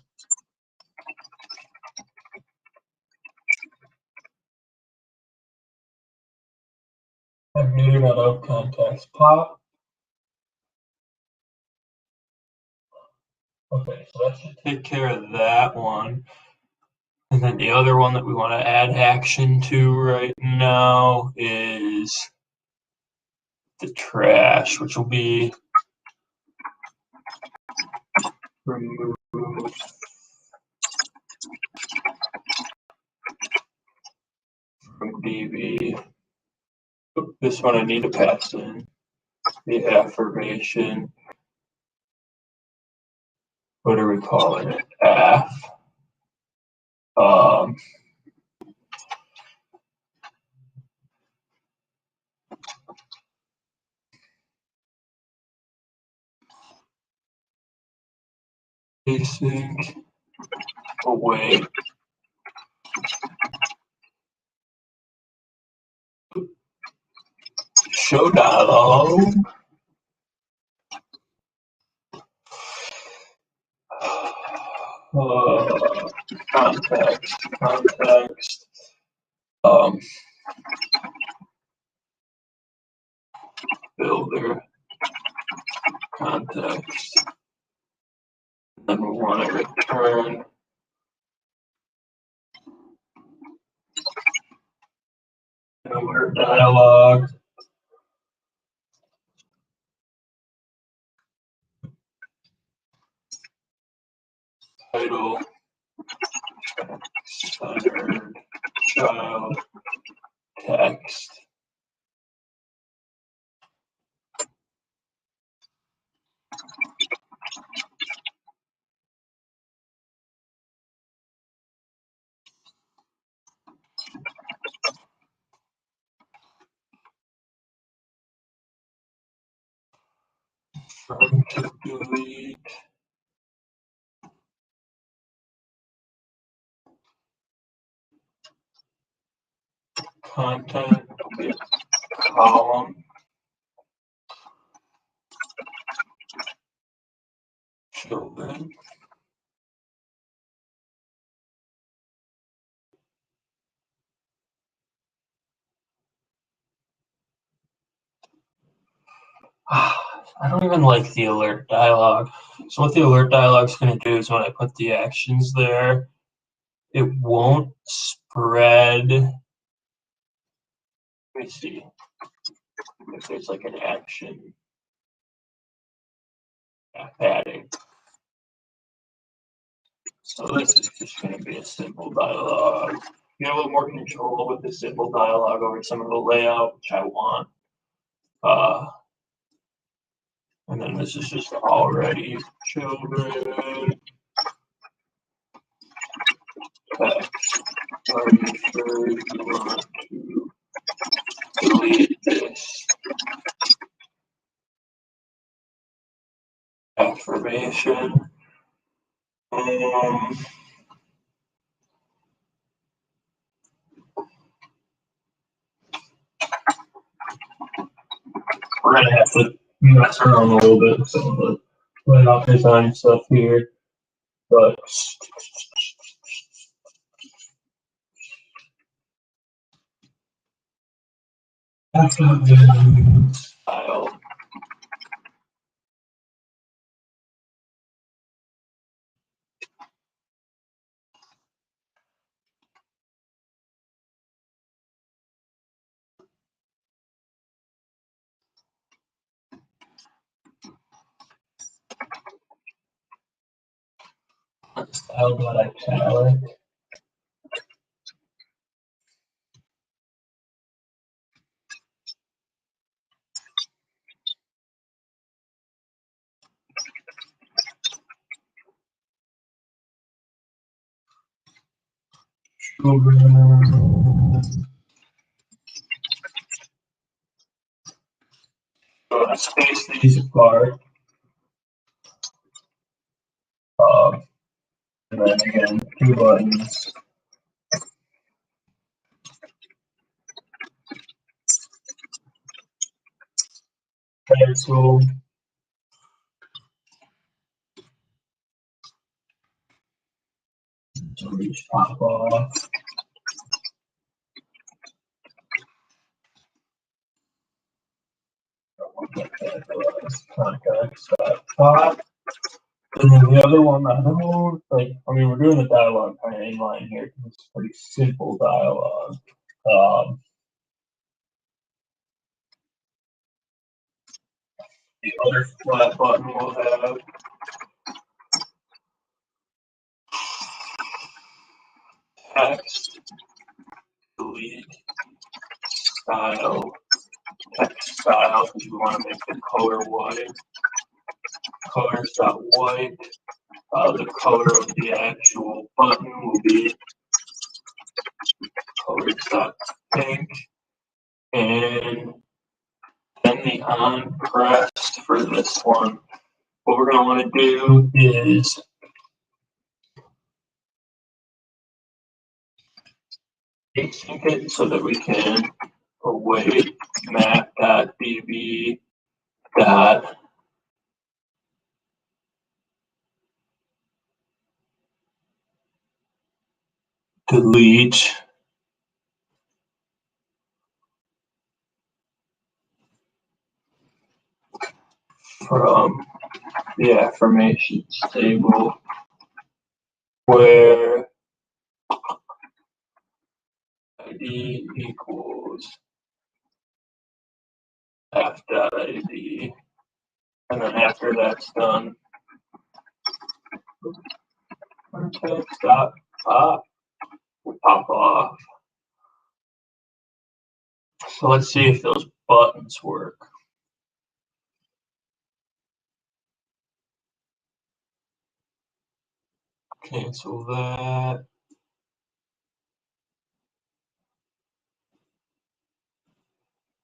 And new out of context pop. Okay, so that should take care of that one. And then the other one that we want to add action to right now is the trash, which will be remove from DB. This one I need to pass in the affirmation. What are we calling it? Basic away. Show dialog. Context. Builder. Context. Then we want to return our dialog. Title. Centered child text. From to delete. Content will be a column. Children. I don't even like the alert dialog. So what the alert dialog is going to do is when I put the actions there, it won't spread. Let me see if there's like an action padding. So this is just going to be a simple dialog. You have a little more control with the simple dialog over some of the layout, which I want. And then this is just already children. Text. Are you sure you want to delete this affirmation? We're gonna have to mess around a little bit with some of the layout design stuff here, but style. Style.italic. So I space these apart. And then again, 2 buttons. Cancel. So each pop off. Context top. And then the other one, I don't know, like, I mean, we're doing the dialogue kind of inline here because it's pretty simple dialogue. The other flat button will have text, delete, style, text style, because we want to make the color white. Colors.white. The color of the actual button will be colors.pink. And then the on pressed for this one. What we're going to want to do is async it so that we can await map.db dot delete from the affirmations table where id equals f.id. And then after that's done, text.pop will pop off. So let's see if those buttons work. Cancel that.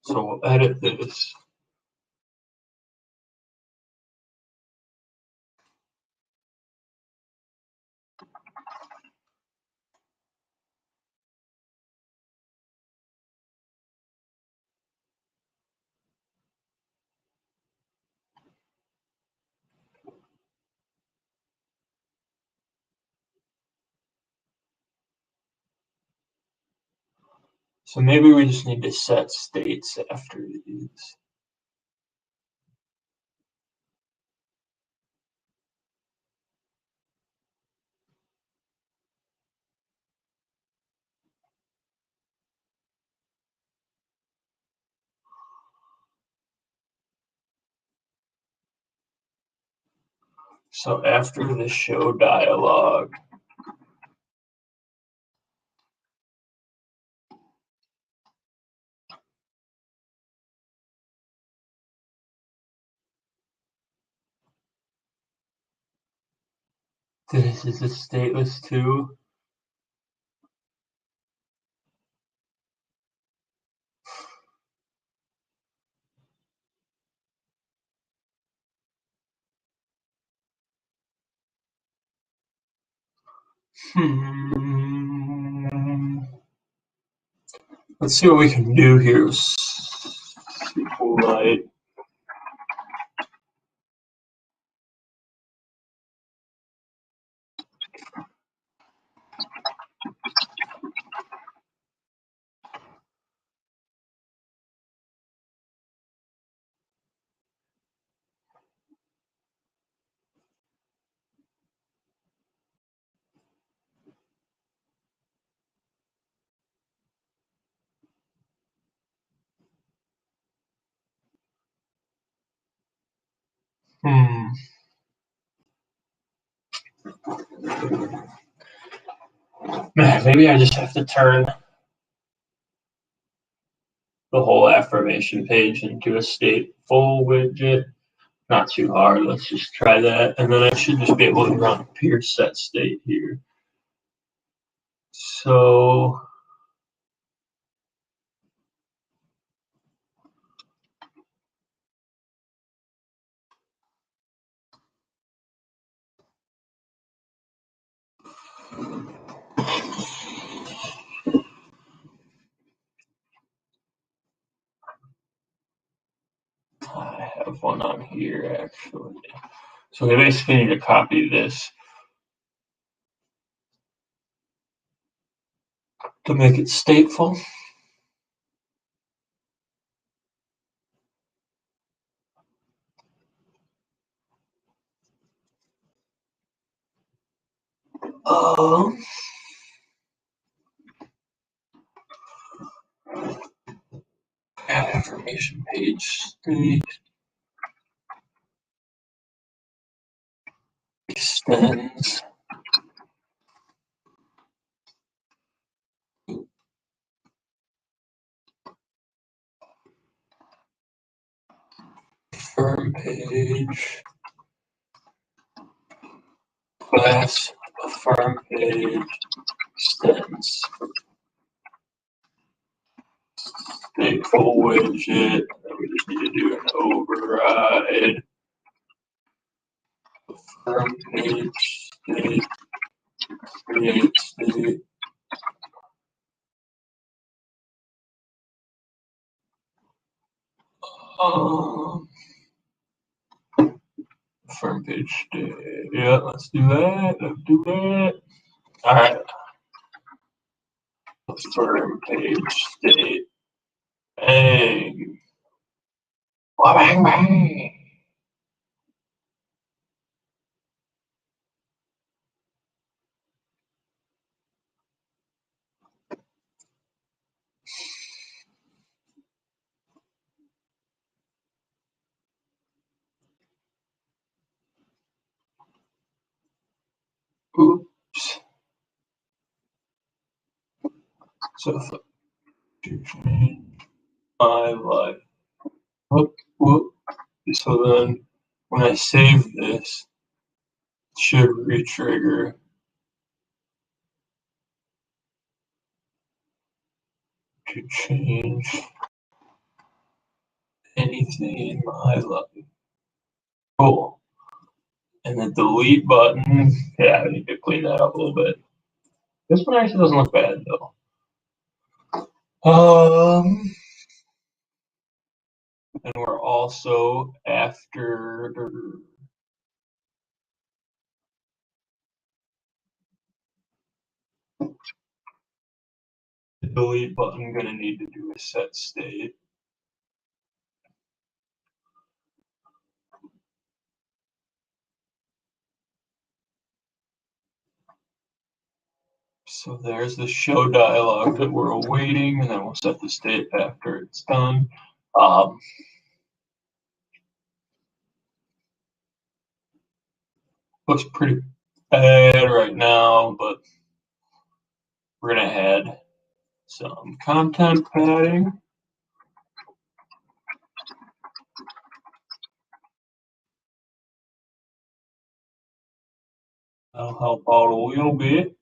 So we'll edit this. So maybe we just need to set states after these. So after the show dialog, this is a stateless too. Let's see what we can do here with SQLite. Man, maybe I just have to turn the whole affirmation page into a stateful widget. Not too hard. Let's just try that. And then I should just be able to run peer set state here. So I have one on here actually. So we basically need to copy this to make it stateful. Affirmation page state extends Affirm page class Affirm page extends stateful widget. And we just need to do an override. Affirm page state create state. Affirm page state. Yeah, let's do that. Let's do that. All right. Affirm page state. Bang. Bang, bang. Oops. So if I change my life. Whoop, whoop. So then when I save this, it should re-trigger. To change anything in my life. Cool. And the delete button, yeah, I need to clean that up a little bit. This one actually doesn't look bad though. And we're also after the delete button, gonna need to do a set state. So there's the show dialog that we're awaiting, and then we'll set the state after it's done. Looks pretty bad right now, but we're gonna add some content padding. That'll help out a little bit.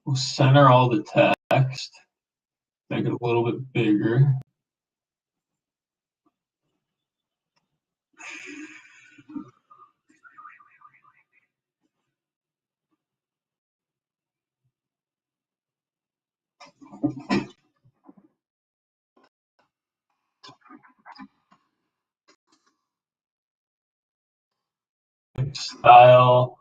We'll center all the text, make it a little bit bigger. Style.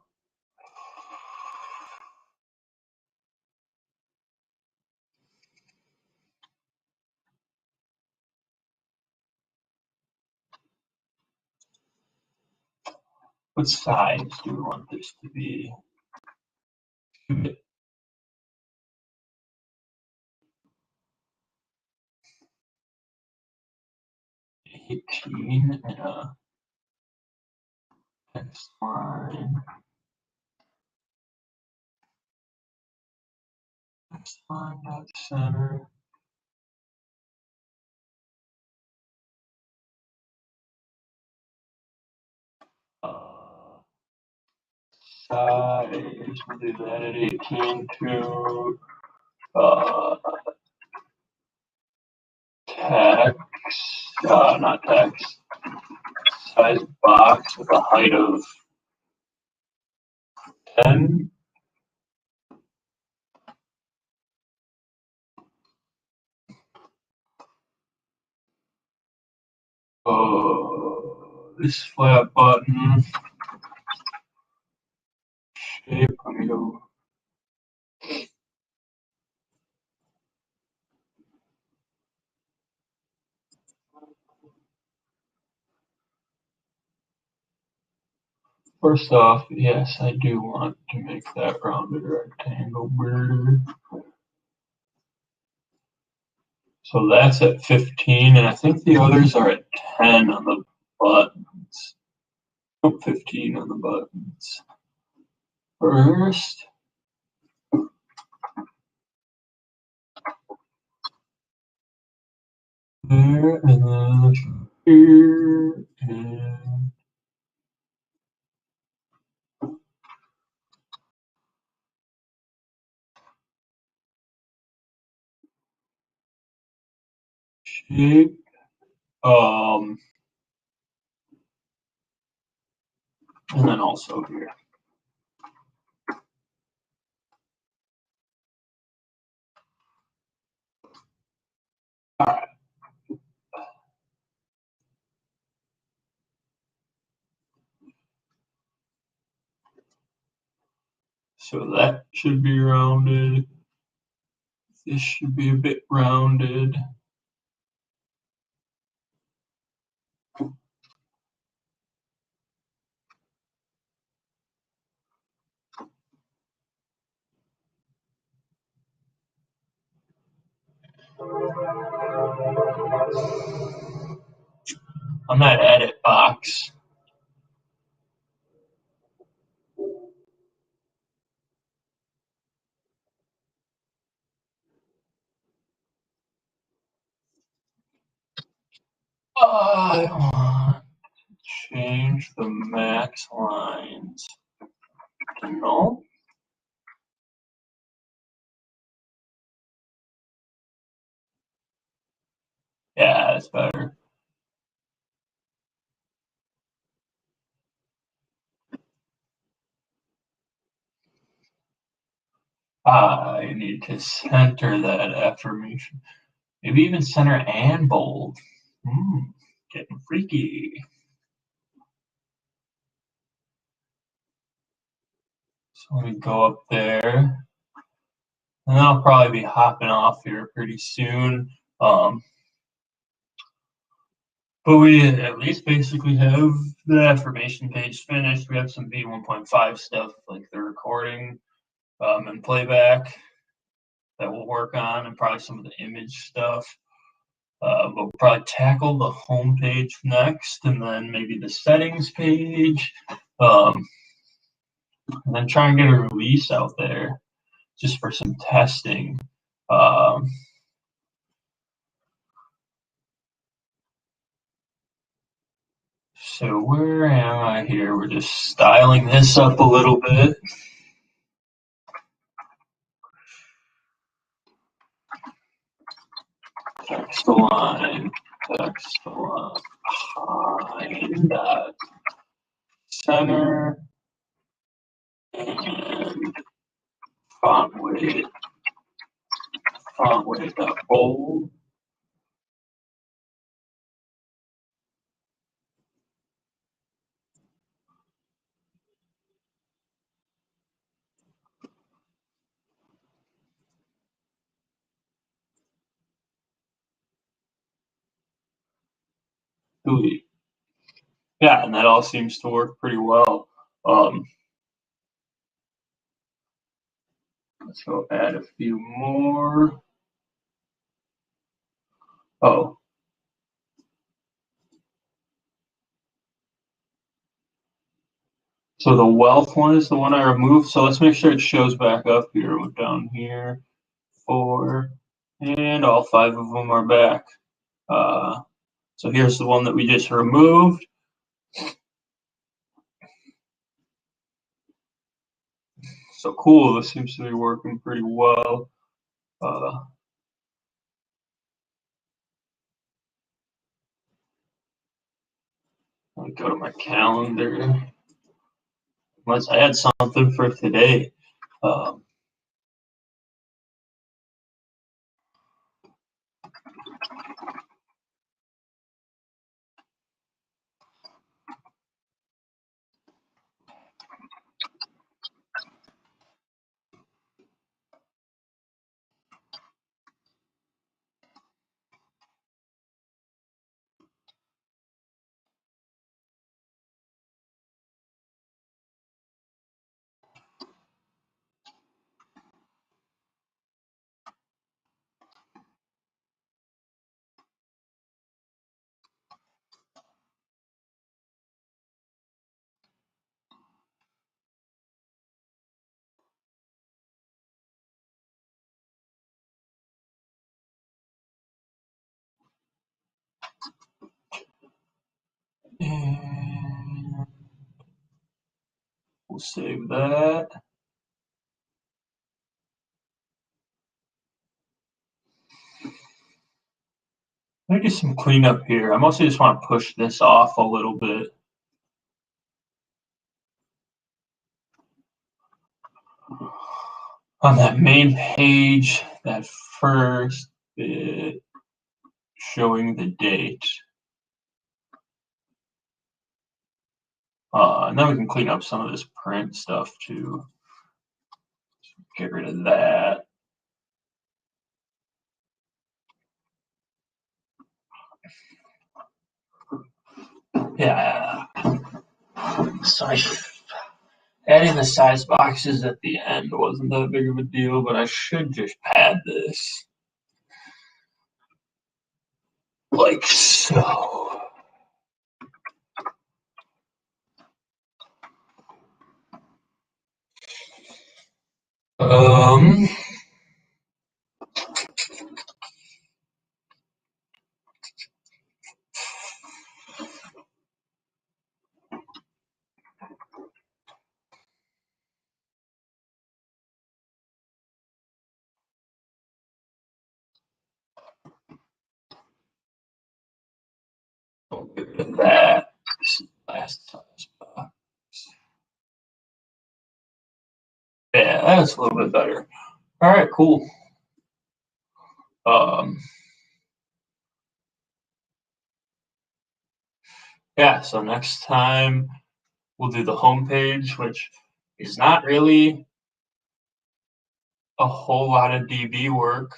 What size do we want this to be? 18 and a text line. Text line dot center. Size, we'll do that at 18 to text, not text, size box with a height of 10. This flat button shape, let me go. First off, yes, I do want to make that rounded rectangle bigger. So that's at 15, and I think the others are at 10 on the buttons. Oh, 15 on the buttons. First, there, and then here, and shape. And then also here. All right. So that should be rounded. This should be a bit rounded. On that edit box, I want to change the max lines to null. Yeah, that's better. I need to center that affirmation. Maybe even center and bold. Getting freaky. So let me go up there. And I'll probably be hopping off here pretty soon. But we at least basically have the affirmation page finished. We have some V1.5 stuff like the recording and playback that we'll work on, and probably some of the image stuff. But we'll probably tackle the home page next, and then maybe the settings page, and then try and get a release out there just for some testing. So where am I here? We're just styling this up a little bit. Text align, text align, dot center, and font weight dot bold. Tude. Yeah, and that all seems to work pretty well. Let's go add a few more. Oh. So the wealth one is the one I removed. So let's make sure it shows back up here. We're down here, 4, and all 5 of them are back. So here's the one that we just removed. So cool, this seems to be working pretty well. Let me go to my calendar. Unless I had something for today. And we'll save that. Let me do some cleanup here. I mostly just want to push this off a little bit. On that main page, that first bit showing the date. And then we can clean up some of this print stuff too. Get rid of that. Yeah. So adding the size boxes at the end wasn't that big of a deal, but I should just pad this like so. Get rid of that. This is the last size box. Yeah, that's a little bit better. All right, cool. Yeah, so next time we'll do the home page, which is not really a whole lot of DB work.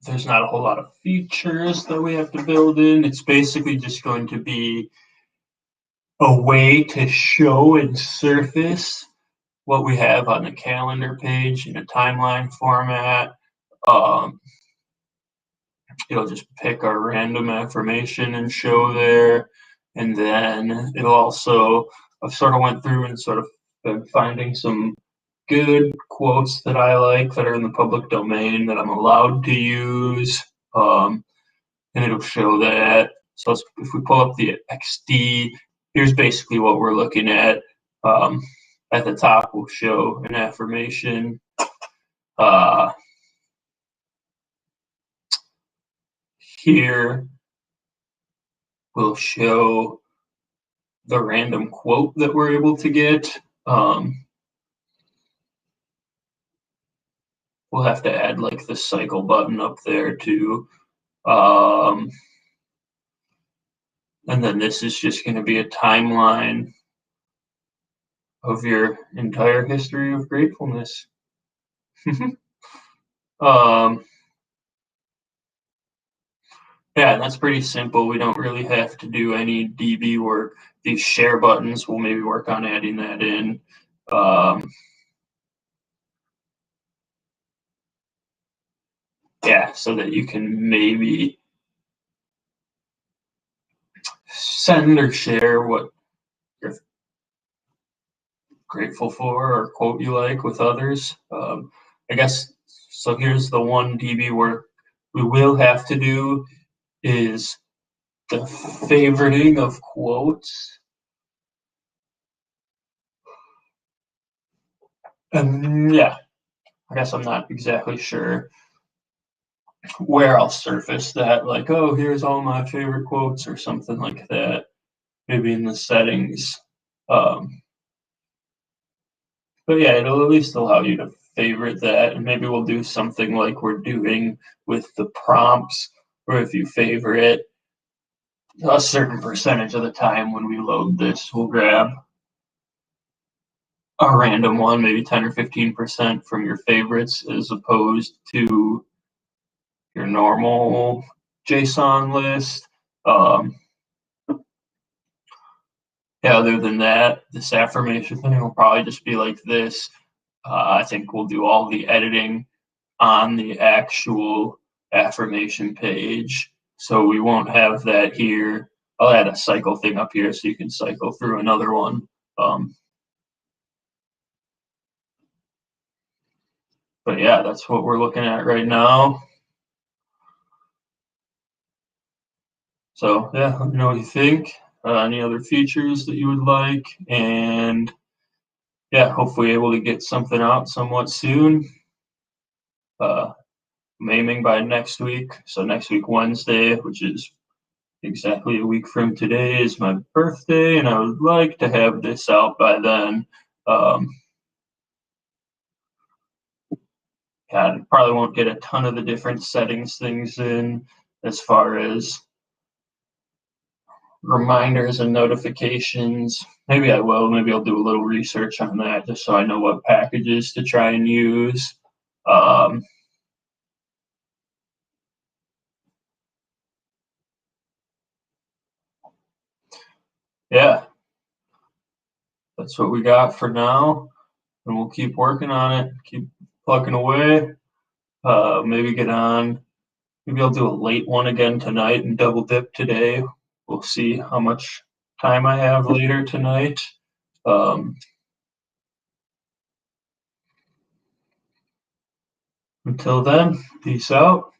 There's not a whole lot of features that we have to build in. It's basically just going to be a way to show and surface what we have on the calendar page in a timeline format. Um, it'll just pick our random affirmation and show there. And then it'll also, I've sort of went through and sort of been finding some good quotes that I like that are in the public domain that I'm allowed to use. And it'll show that. So if we pull up the XD, here's basically what we're looking at. At the top, we'll show an affirmation. Here, we'll show the random quote that we're able to get. We'll have to add like the cycle button up there too. And then this is just going to be a timeline of your entire history of gratefulness. Yeah, that's pretty simple. We don't really have to do any DB work. These share buttons, we'll maybe work on adding that in. Yeah, so that you can maybe send or share what you're grateful for or quote you like with others. I guess, so here's the one DB work we will have to do is the favoriting of quotes. And yeah, I guess I'm not exactly sure where I'll surface that, like, oh, here's all my favorite quotes or something like that, maybe in the settings. But yeah, it'll at least allow you to favorite that, and maybe we'll do something like we're doing with the prompts, where if you favorite a certain percentage of the time when we load this, we'll grab a random one, maybe 10 or 15% from your favorites, as opposed to your normal JSON list. Yeah, other than that, this affirmation thing will probably just be like this. I think we'll do all the editing on the actual affirmation page. So we won't have that here. I'll add a cycle thing up here so you can cycle through another one. But yeah, that's what we're looking at right now. So yeah, let me know what you think. Any other features that you would like, and yeah, hopefully able to get something out somewhat soon. I'm aiming by next week. So next week, Wednesday, which is exactly a week from today, is my birthday, and I would like to have this out by then. Yeah, I probably won't get a ton of the different settings things in as far as reminders and notifications. Maybe I will. Maybe I'll do a little research on that just so I know what packages to try and use. Yeah, that's what we got for now, and we'll keep working on it, keep plugging away. Maybe get on. Maybe I'll do a late one again tonight and double dip today. We'll see how much time I have later tonight. Until then, peace out.